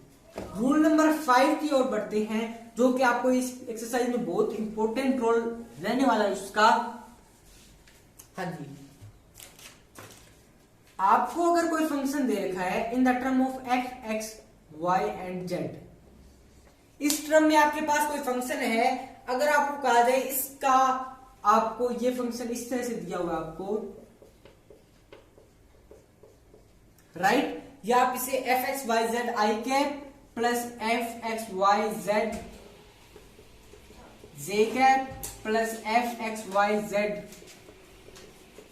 रूल नंबर 5 की ओर बढ़ते हैं, जो कि आपको इस एक्सरसाइज में बहुत इंपॉर्टेंट रोल रहने वाला है उसका। हाँ जी, आपको अगर कोई फंक्शन दे रखा है in the term of x y and z। इस टर्म में आपके पास कोई फंक्शन है, अगर आपको कहा जाए इसका, आपको ये फंक्शन इस तरह से दिया हुआ आपको, राइट, या आप इसे F X Y Z I cap plus F X Y Z J cap plus F X Y Z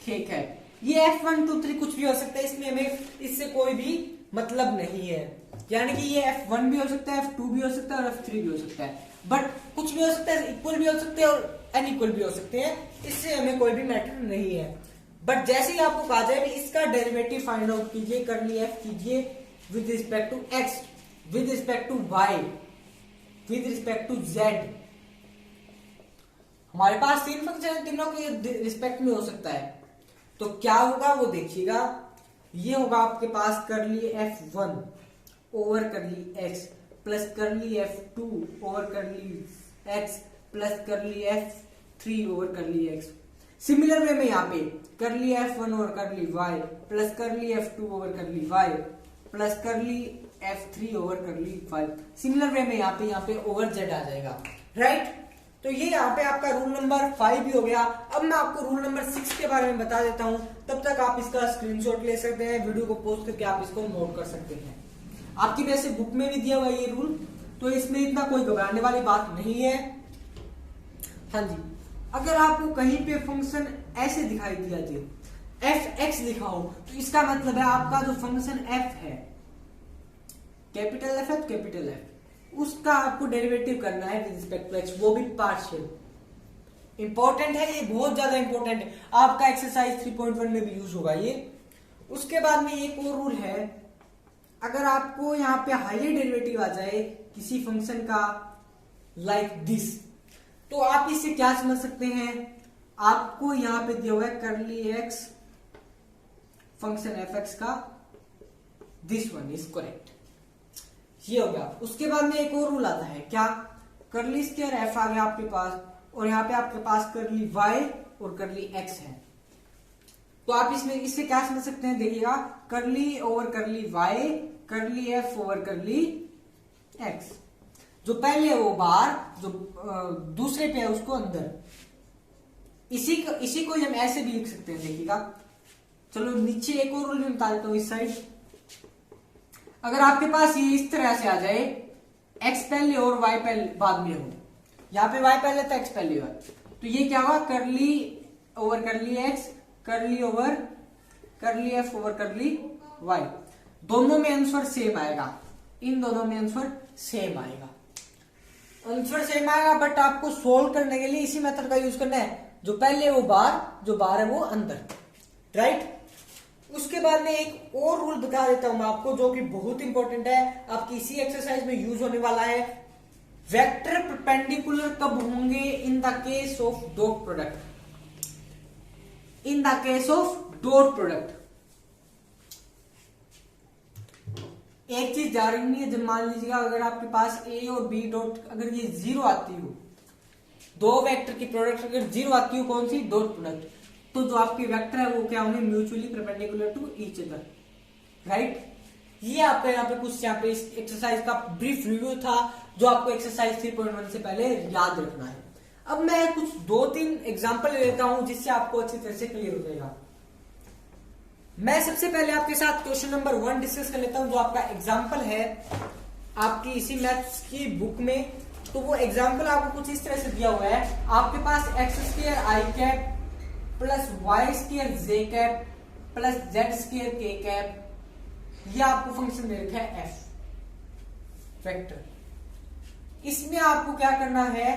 के कैप, ये F1 2 3 कुछ भी हो सकता है, इसमें हमें इससे कोई भी मतलब नहीं है। यानी कि ये F1 भी हो सकता है, F2 भी हो सकता है और F3 भी हो सकता है, बट कुछ भी हो सकता है, इक्वल भी हो सकते हैं और अनइक्वल भी हो सकते हैं, इससे हमें कोई भी मैटर नहीं है। बट जैसे ही आपको कहा जाए इसका डेरिवेटिव फाइंड आउट कीजिए, करली एफ कीजिए with respect to X, with respect to Y, with respect to Z. हमारे पास तीन फंक्शन है, तीनों के रिस्पेक्ट में हो सकता है, तो क्या होगा वो देखिएगा। ये होगा आपके पास करली F1 over curly x plus करली F2 over curly x plus करली F3 over curly x। Similar way में यहाँ पे करली F1 ओवर करली y प्लस करली F2 ओवर करली y प्लस करली F3 ओवर करली y। सिमिलर वे में यहाँ पे ओवर z आ जाएगा, राइट। तो ये यहाँ पे आपका रूल नंबर 5 भी हो गया। अब मैं आपको रूल नंबर 6 के बारे में बता देता हूं, तब तक आप इसका स्क्रीनशॉट ले सकते हैं, वीडियो को पोस्ट करके आप इसको नोट कर सकते हैं। आपकी वैसे बुक में भी दिया हुआ है ये रूल, तो इसमें इतना कोई घबराने वाली बात नहीं है। हाँ जी, अगर आपको कहीं पे फंक्शन ऐसे दिखाई दिया जाए एफ एक्स लिखा हो, तो इसका मतलब है आपका जो फंक्शन एफ है, कैपिटल एफ है, कैपिटल एफ, उसका आपको डेरिवेटिव करना है विद रिस्पेक्ट टू एक्स, वो भी पार्शियल। इंपॉर्टेंट है ये, बहुत ज्यादा इंपॉर्टेंट है, आपका एक्सरसाइज 3.1 में भी यूज होगा ये। उसके बाद में एक और रूल है, अगर आपको यहाँ पे हायर डेरिवेटिव आ जाए किसी फंक्शन का लाइक दिस, तो आप इससे क्या समझ सकते हैं, आपको यहाँ पे दिया हुआ है करली एक्स फंक्शन एफ एक्स का, दिस वन इज करेक्ट, ये हो गया। उसके बाद में एक और रूल आता है, क्या, करली स्क्वायर एफ आ गया आपके पास, और यहाँ पे आपके पास करली वाई और करली एक्स है, तो आप इसमें इससे क्या समझ सकते हैं, देखिएगा, करली ओवर करली वाई, करली एफ ओवर करली एक्स, जो पहले है वो बाहर, जो दूसरे पे है उसको अंदर। इसी को हम ऐसे भी लिख सकते हैं, देखिएगा। चलो नीचे एक और रूल भी बता देता हूं, इस साइड अगर आपके पास ये इस तरह से आ जाए, x पहले और y पहले बाद में हो, यहाँ पे y पहले था, x पहले हो, तो ये क्या हुआ, करली ओवर करली x, करली ओवर करली f ओवर करली y, दोनों में आंसर सेम आएगा, इन दोनों में आंसर सेम आएगा, आंसर सेम आएगा। बट आपको सोल्व करने के लिए इसी मेथड का यूज करना है, जो पहले वो बाहर, जो बाहर है वो अंदर, राइट। उसके बाद में एक और रूल बता देता हूं मैं आपको, जो कि बहुत इंपॉर्टेंट है, आपकी इसी एक्सरसाइज में यूज होने वाला है। वेक्टर परपेंडिकुलर कब होंगे, in the case of dot product, in the case of dot product. एक चीज जानी है, जब मान लीजिएगा अगर आपके पास ए और बी डॉट, अगर ये जीरो आती हो, दो वेक्टर की प्रोडक्ट अगर जीरो आती हो, कौन सी, डॉट प्रोडक्ट, तो जो आपके वेक्टर है वो क्या होंगे, mutually perpendicular to each other, right. ये आपका यहाँ पे कुछ, यहाँ पे इस एक्सरसाइज का ब्रीफ रिव्यू था, जो आपको एक्सरसाइज 3.1 से पहले याद रखना है। अब मैं कुछ 2-3 एग्जांपल ले लेता हूं, जिससे आपको अच्छी तरह से क्लियर हो जाएगा। मैं सबसे पहले आपके साथ क्वेश्चन नंबर 1 डिस्कस कर लेता हूं, जो आपका एग्जाम्पल है आपकी इसी मैथ्स की बुक में। तो वो एग्जाम्पल आपको कुछ इस तरह से दिया हुआ है, आपके पास एक्स स्क्वायर आई cap plus Y square J cap plus Z square के कैप, ये आपको फंक्शन दे रखा है एफ वेक्टर। इसमें आपको क्या करना है,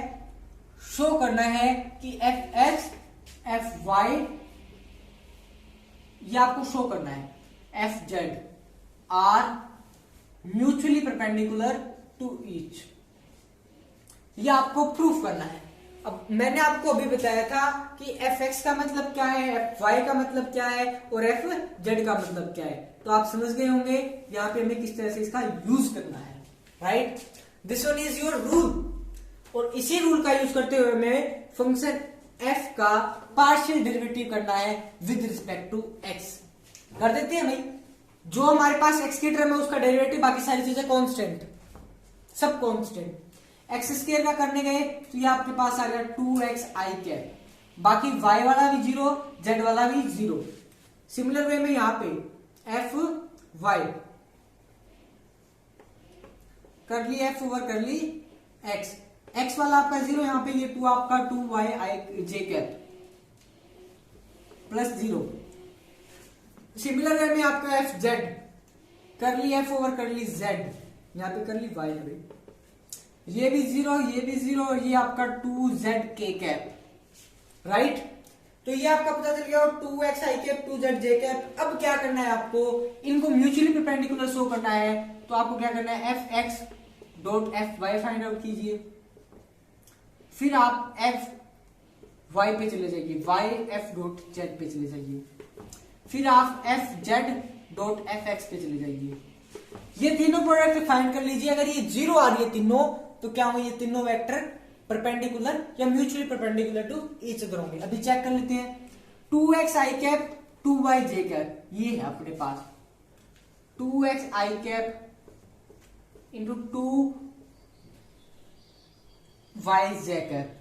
शो करना है कि एफ एक्स एफ वाई, ये आपको शो करना है, F Z are mutually perpendicular to each, ये आपको प्रूफ करना है। अब मैंने आपको अभी बताया था कि एफ एक्स का मतलब क्या है, एफ वाई का मतलब क्या है और एफ जेड का मतलब क्या है, तो आप समझ गए होंगे यहाँ पे हमें किस तरह से इसका यूज करना है, right. This one is your rule, और इसी रूल का यूज करते हुए हमें फंक्शन एफ का पार्शियल डेरिवेटिव करना है विद रिस्पेक्ट टू एक्स। कर देते हैं भाई, जो हमारे पास एक्स की टर्म है उसका डेरिवेटिव, बाकी सारी चीजें कांस्टेंट, सब कांस्टेंट। एक्स स्क्वायर का करने गए तो ये आपके पास आ गया 2xi कैप, बाकी y वाला भी जीरो, z वाला भी जीरो। सिमिलर वे में यहां पे एफ वाई कर ली एफ ओवर कर ली एक्स, एक्स वाला आपका जीरो, यहां पे ये 2 आपका 2y(i)j cap plus zero. Similar way में आपका एफ जेड कर ली एफ ओवर कर ली जेड, यहां पे कर ली वाई है, ये भी जीरो, ये भी जीरो, और ये आपका 2zk कैप, राइट। तो ये आपका पता चल गया, 2xi कैप 2zj कैप। अब क्या करना है आपको, इनको म्यूचुअली परपेंडिकुलर शो करना है, तो आपको क्या करना है, fx dot fy find out कीजिए, फिर आप fy पे चले जाइए, y f डॉट z पे चले जाइए, फिर आप fz डॉट fx पे चले जाइए। ये तीनों प्रोडक्ट फाइंड कर लीजिए। अगर ये जीरो आ रही है तीनों, तो क्या होंगे, ये तीनों वेक्टर परपेंडिकुलर या mutually perpendicular to each other होंगे। अभी चेक कर लेते हैं। 2xi कैप 2yj कैप, ये है अपने पास 2xi cap into 2yj cap.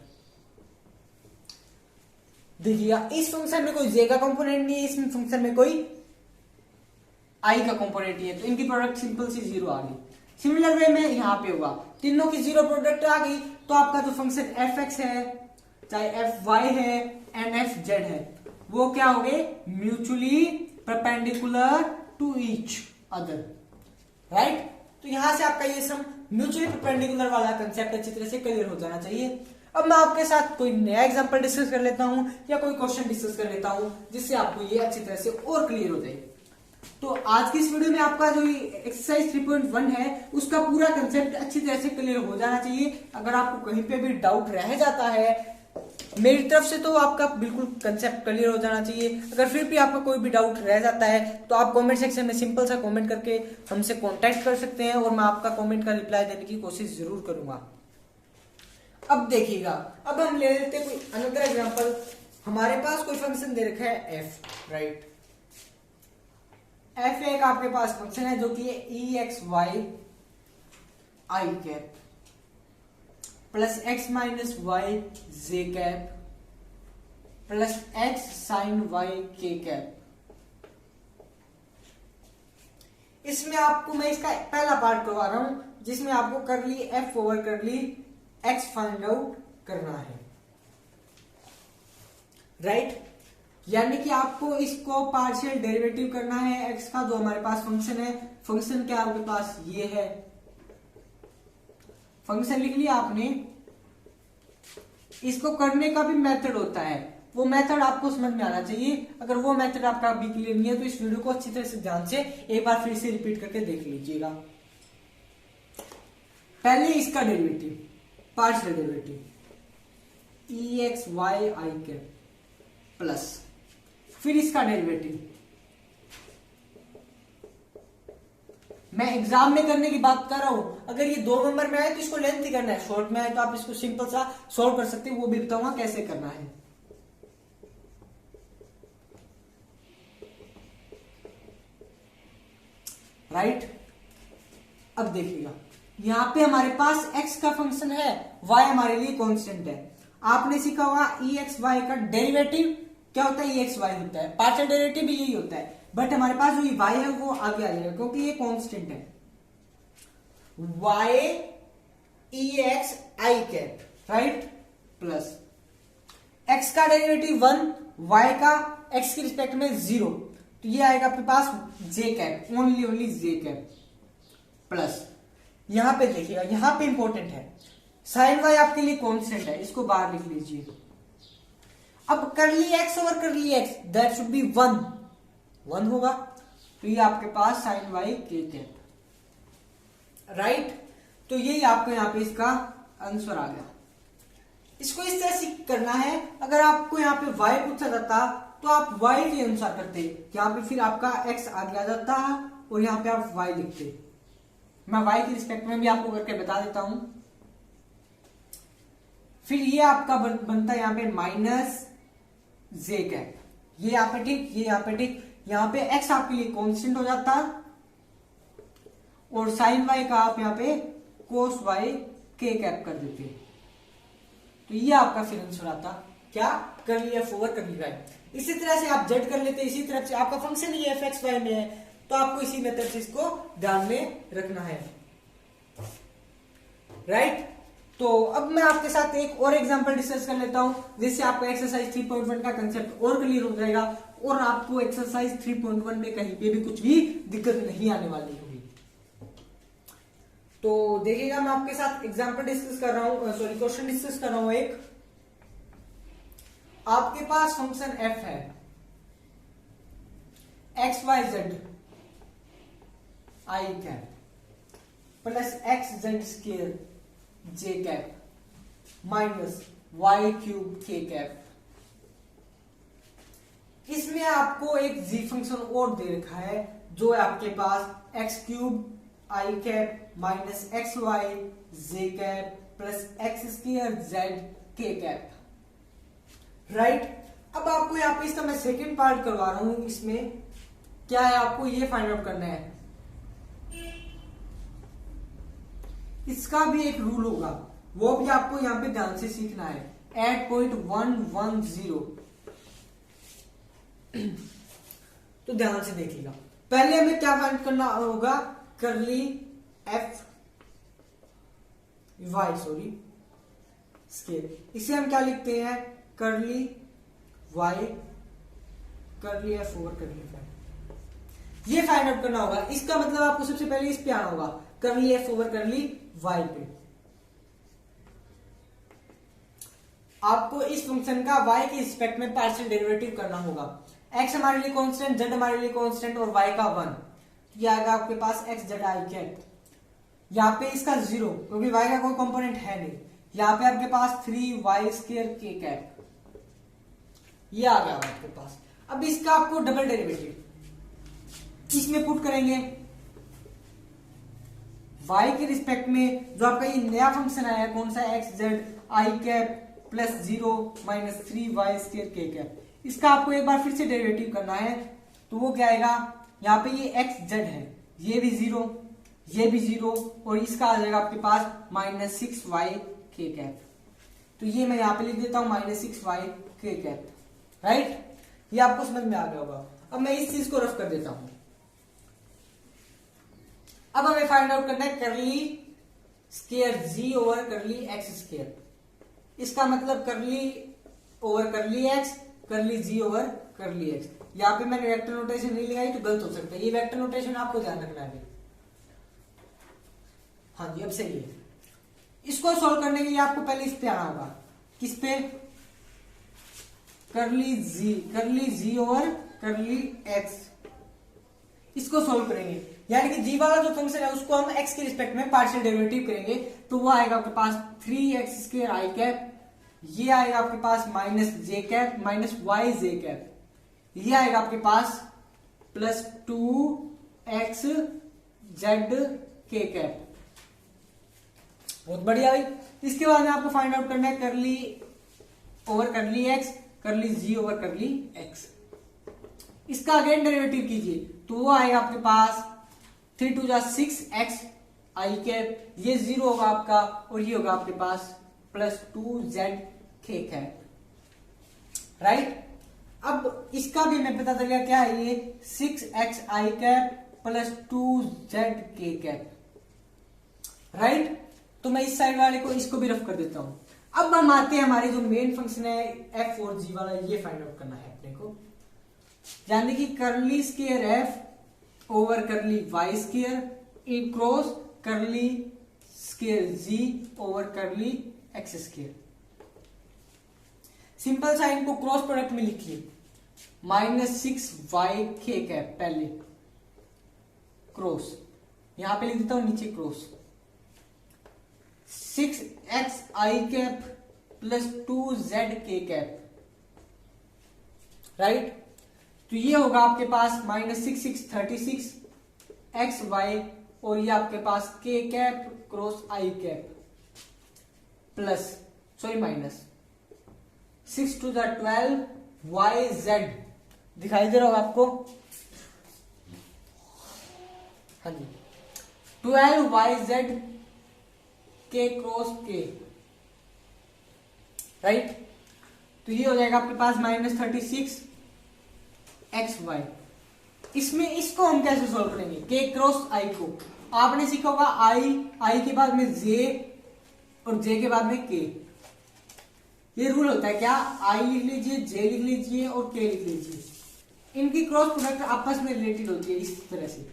देखिएगा इस फंक्शन में कोई j का कंपोनेंट नहीं है, इस फंक्शन में कोई i का कंपोनेंट नहीं है, तो इनकी प्रोडक्ट सिंपल सी जीरो आ गई। सिमिलर वे में यहां पे होगा, तीनों की जीरो प्रोडक्ट आ गई, तो आपका जो फंक्शन fx है, चाहे fy है एंड fz है, वो क्या हो गए, mutually perpendicular to each other, right. तो यहां से आपका ये सम म्यूचुअली परपेंडिकुलर वाला कंसेप्ट अच्छी तरह से क्लियर हो जाना चाहिए। अब मैं आपके साथ कोई नया एग्जांपल डिस्कस कर लेता हूं या कोई क्वेश्चन डिस्कस कर लेता हूं, जिससे आपको ये अच्छी तरह से और क्लियर हो जाए। तो आज की इस वीडियो में आपका जो एक्सरसाइज 3.1 है उसका पूरा कंसेप्ट अच्छी तरह से क्लियर हो जाना चाहिए। अगर आपको कहीं पे भी डाउट रह जाता है मेरी तरफ से, तो आपका बिल्कुल कंसेप्ट क्लियर हो जाना चाहिए। अगर फिर भी आपका कोई भी डाउट रह जाता है तो आप कमेंट सेक्शन में सिंपल सा कमेंट करके हमसे कांटेक्ट कर सकते हैं, और मैं आपका कमेंट का रिप्लाई देने की कोशिश जरूर करूंगा। अब देखिएगा, अब हम ले लेते हैं कोई अनदर एग्जांपल। हमारे पास कोई फंक्शन दे रखा है एफ, राइट। एफ एक आपके पास फंक्शन है जो कि exy i cap plus x minus Y J cap plus x sine Y K cap. इसमें आपको मैं इसका पहला पार्ट करवा रहा हूं, जिसमें आपको कर ली एफ ओवर कर ली x फाइंड आउट करना है, राइट। यानी कि आपको इसको पार्शियल डेरिवेटिव करना है x का, जो हमारे पास फंक्शन है। फंक्शन क्या आपके पास ये है, फंक्शन लिख लिया आपने। इसको करने का भी मेथड होता है, वो मेथड आपको समझ में आना चाहिए। अगर वो मेथड आपका भी क्लियर नहीं है तो इस वीडियो को अच्छी तरह से ध्यान से एक बार फिर से रिपीट करके देख लीजिएगा। पहले इसका derivative, partial derivative exy cap plus, फिर इसका डेरिवेटिव। मैं एग्जाम में करने की बात कर रहा हूं, अगर ये 2 नंबर में आए तो इसको लेंथ ही करना है, शॉर्ट में आए तो आप इसको सिंपल सा सॉल्व कर सकते हैं, वो भी बताऊंगा कैसे करना है। राइट। अब देखिएगा, यहां पे हमारे पास x का फंक्शन है, y हमारे लिए कांस्टेंट है। आपने सीखा होगा exy का डेरिवेटिव क्या होता है, exy होता है, पार्शियल डेरिवेटिव भी यही होता है, बट हमारे पास जो y है वो आगे आ जाएगा क्योंकि ये कांस्टेंट है। y exi cap, right, plus x का डेरिवेटिव 1, y का x की रिस्पेक्ट में 0, तो ये आएगा आपके पास j cap, only j cap plus. यहां पे देखिएगा, यहां पे इंपॉर्टेंट है, साइन y आपके लिए कांस्टेंट है, इसको बाहर लिख लीजिए। अब कर ली x ओवर कर ली x, दैट शुड बी 1 होगा, तो ये आपके पास साइन y के कैप, राइट। तो यही आपको यहाँ पे इसका आंसर आ गया। इसको इस तरह से करना है, अगर आपको यहाँ पे y पूछा जाता तो आप y के अनुसार करते, यहाँ पे फिर आपका x आगे आ जाता और यहाँ पे आप y लिखते। मैं y की रिस्पेक्ट में भी आपको करके बता देता हूं। फिर ये आपका बनता है यहाँ पे माइनस जे कैप, ये यहाँ पे ठीक, ये यहाँ पे ठीक, यहाँ पे x आपके लिए कांस्टेंट हो जाता और साइन वाई का आप यहाँ पे कोस वाई के कैप कर देते। तो ये आपका फिर आंसर आता क्या, curly F over curly Y. इसी तरह से आप जेड कर लेते, इसी तरह से आपका फंक्शन ये एफ एक्स वाई में है, तो आपको इसी मेथड से इसको ध्यान में रखना है, राइट। तो अब मैं आपके साथ एक और एग्जांपल डिस्कस कर लेता हूं, जिससे आपका एक्सरसाइज 3.1 का कंसेप्ट और क्लियर हो जाएगा और आपको एक्सरसाइज 3.1 में कहीं पे भी कुछ भी दिक्कत नहीं आने वाली होगी। तो देखिएगा, मैं आपके साथ एग्जांपल डिस्कस कर रहा हूं, सॉरी क्वेश्चन डिस्कस कर रहा हूं। एक आपके पास फंक्शन f है, X Y Z I cap plus X Z square J cap minus Y cube K cap. इसमें आपको एक जी फंक्शन और दे रखा है, जो है आपके पास x cube i cap minus x y J cap plus x square z के कैप, राइट। अब आपको यहाँ पे इसका मैं सेकेंड पार्ट करवा रहा हूं। इसमें क्या है, आपको ये फाइंड आउट करना है, इसका भी एक रूल होगा, वो भी आपको यहां पे ध्यान से सीखना है। एट पॉइंट 110 तो ध्यान से देखिएगा। पहले हमें क्या फाइंड करना होगा, curly F Y sorry scale. इसे हम क्या लिखते हैं, curly Y curly F over curly Y. ये फाइंड आउट करना होगा। इसका मतलब आपको सबसे पहले इस पे आना होगा, curly F over curly Y पे। आपको इस फंक्शन का y के रिस्पेक्ट में पार्शियल डेरिवेटिव करना होगा। x हमारे लिए कांस्टेंट, z हमारे लिए कांस्टेंट और y का 1। ये आएगा आपके पास x z i कैप। यहाँ पे इसका 0 क्योंकि y का कोई कंपोनेंट है नहीं। यहाँ पे आपके पास 3y स्क्वायर के कैप, ये आ गया आपके पास। अब इसका आपको डबल डेरिवेटिव इसमें पुट करेंगे, y के रिस्पेक्ट में जो आपका ये नया फंक्शन आया है, कौन सा, x Z I cap plus 0 minus 3y square के कैप। इसका आपको एक बार फिर से डेरिवेटिव करना है, तो वो क्या आएगा, यहाँ पे ये एक्स जेड है, ये भी 0 ये भी 0 और इसका आ जाएगा आपके पास माइनस 6y के कैप। तो ये मैं यहाँ पे लिख देता हूं माइनस 6y के कैप, राइट। ये आपको समझ में आ गया होगा। अब मैं इस चीज को रफ कर देता हूं। अब हमें फाइंड आउट करना है curly square G over curly x square. इसका मतलब curly over curly x, curly G over curly x. यहाँ पे मैंने वेक्टर नोटेशन नहीं लगाई तो गलत हो सकता है, ये वेक्टर नोटेशन आपको ध्यान रखना है। हाँ जी, अब सही है। इसको सॉल्व करने के लिए आपको पहले इस पे आना होगा, किस पे, curly G over curly x. इसको सॉल्व करेंगे, यानी कि जी वाला जो फंक्शन है उसको हम एक्स के रिस्पेक्ट में पार्शियल डेरिवेटिव करेंगे, तो वो आएगा आपके पास 3x स्क्वायर आई कैप, ये आएगा आपके पास माइनस जे कैप माइनस वाई जे कैप, ये आएगा आपके पास प्लस 2x जेड के कैप। बहुत बढ़िया भाई। इसके बाद में आपको फाइंड आउट करना है curly over curly x, curly G over curly x. इसका अगेन डेरिवेटिव कीजिए, तो वो आएगा आपके पास 3 2 जा 6x आई कैप, ये 0 होगा आपका और ये होगा आपके पास प्लस 2z के कैप, राइट। अब इसका भी हमें पता चल गया क्या है, ये 6x आई कैप प्लस 2z के कैप, राइट। तो मैं इस साइड वाले को इसको भी रफ कर देता हूं। अब हम आते हैं हमारी जो मेन फंक्शन है एफ और जी वाला, ये फाइंड आउट करना है अपने को। यानी कि curly square F over curly y square in cross curly square G over curly x square. Simple sign को क्रॉस प्रोडक्ट में लिखिए, माइनस 6y के कैप पहले क्रॉस, यहां पे लिख देता हूं नीचे क्रॉस 6x आई कैप प्लस 2z के कैप, राइट। तो ये होगा आपके पास माइनस 6 6 36 एक्स वाई और ये आपके पास के cap cross I cap plus sorry minus 6 to the 12 y z दिखाई दे रहा होगा आपको, हाँ जी, 12YZ K cross K, right. तो ये हो जाएगा आपके पास -36XY। इसमें इसको हम कैसे सोल्व करेंगे, K क्रॉस I को आपने सीखा होगा, I के बाद में J और J के बाद में K। ये रूल होता है क्या, I लिख लीजिए, J लिख लीजिए और K लिख लीजिए, इनकी क्रॉस प्रोडक्ट आपस में रिलेटेड होती है इस तरह से।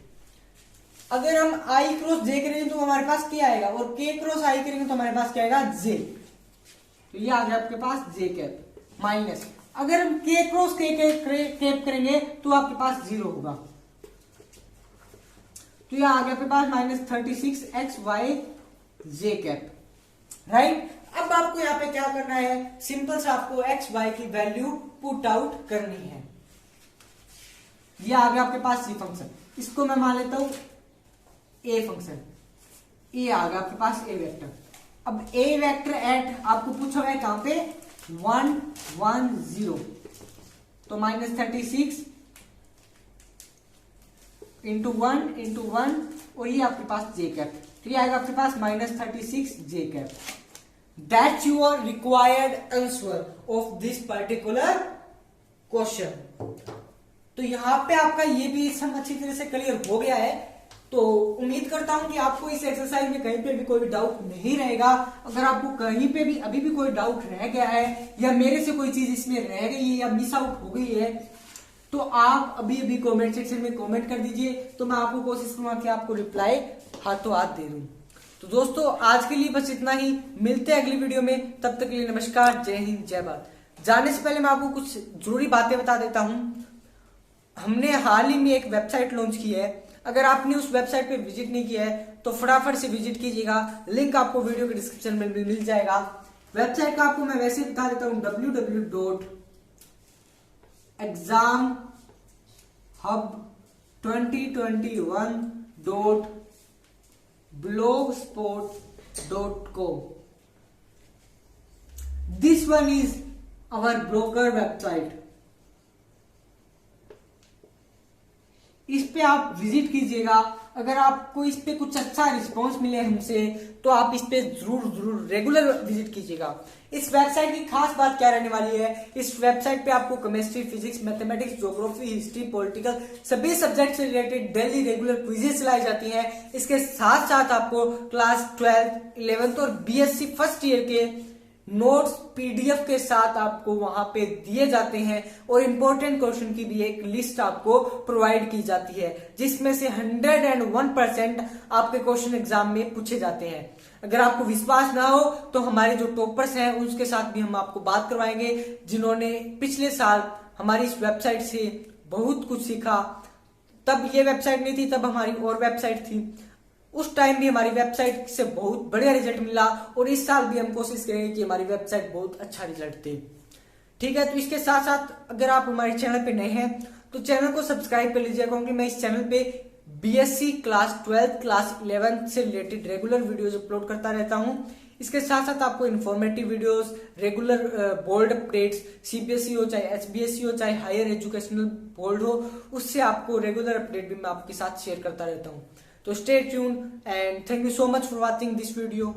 अगर हम I क्रॉस J करेंगे तो हमारे पास K आएगा, और K क्रॉस I करेंगे तो हमारे पास क्या आएगा, J। तो ये आ गया आपके पास J कैप माइनस, अगर हम K क्रॉस K कैप करेंगे तो आपके पास 0 होगा। तो ये आ गया आपके पास -36XY J कैप, राइट। अब आपको यहाँ पे क्या करना है, सिंपल से आपको XY की वैल्यू पुट आउट करनी है। ये आ गया आपके पास C फंक्शन, इसको मैं मान लेता हूं A फंक्शन, ये आ गया आपके पास A वेक्टर। अब A वेक्टर एट आपको पूछा हुआ है कहां पे, 1 1 0, तो -36 इंटू 1 और ये आपके पास J कैप, तो ये आएगा आपके पास -36 J cap. That you are required answer of this particular question. तो यहां पे आपका ये भी सम अच्छी तरह से क्लियर हो गया है। तो उम्मीद करता हूं कि आपको इस एक्सरसाइज में कहीं पे भी कोई डाउट नहीं रहेगा। अगर आपको कहीं पे भी अभी भी कोई डाउट रह गया है, या मेरे से कोई चीज इसमें रह गई है या मिस आउट हो गई है, तो आप अभी अभी कमेंट सेक्शन में कमेंट कर दीजिए, तो मैं आपको कोशिश करूंगा कि आपको रिप्लाई हाथों हाथ दे दूं। तो दोस्तों आज के लिए बस इतना ही, मिलते हैं अगली वीडियो में, तब तक के लिए नमस्कार, जय हिंद, जय भारत। जाने से पहले मैं आपको कुछ जरूरी बातें बता देता हूं। हमने हाल ही में एक वेबसाइट लॉन्च की है, अगर आपने उस वेबसाइट पे विजिट नहीं किया है तो फटाफट से विजिट कीजिएगा, लिंक आपको वीडियो के डिस्क्रिप्शन में मिल जाएगा। वेबसाइट का आपको मैं वैसे बता देता हूं, www.examhub2021.blogspot.com। This one is our broker website। इस पे आप विजिट कीजिएगा। अगर आपको इस पे कुछ अच्छा रिस्पांस मिले हमसे, तो आप इस पे जरूर रेगुलर विजिट कीजिएगा। इस वेबसाइट की खास बात क्या रहने वाली है, इस वेबसाइट पे आपको chemistry, physics, mathematics, geography, history, political सभी सब्जेक्ट से रिलेटेड डेली रेगुलर क्विजेस चलाई जाती हैं। इसके साथ साथ आपको क्लास 12, 11 और बीएससी फर्स्ट ईयर के नोट्स पीडीएफ के साथ आपको वहां पे दिए जाते हैं, और इंपॉर्टेंट क्वेश्चन की भी एक लिस्ट आपको प्रोवाइड की जाती है, जिसमें से 101% आपके क्वेश्चन एग्जाम में पूछे जाते हैं। अगर आपको विश्वास ना हो तो हमारे जो टॉपर्स हैं उसके साथ भी हम आपको बात करवाएंगे, जिन्होंने पिछले साल हमारी इस वेबसाइट से बहुत कुछ सीखा। तब ये वेबसाइट नहीं थी, तब हमारी और वेबसाइट थी, उस टाइम भी हमारी वेबसाइट से बहुत बढ़िया रिजल्ट मिला, और इस साल भी हम कोशिश करेंगे कि हमारी वेबसाइट बहुत अच्छा रिजल्ट दे। ठीक है, तो इसके साथ साथ अगर आप हमारे चैनल पे नए हैं तो चैनल को सब्सक्राइब कर लीजिए, क्योंकि मैं इस चैनल पे बीएससी क्लास 12, क्लास 11 से रिलेटेड रेगुलर वीडियोज अपलोड करता रहता हूं। इसके साथ साथ आपको informative videos, regular board updates, CBSE हो चाहे एचबीएसई हो चाहे हायर एजुकेशनल बोर्ड हो, उससे आपको रेगुलर अपडेट भी मैं आपके साथ शेयर करता रहता हूं। तो stay tuned and thank you so much for watching this video.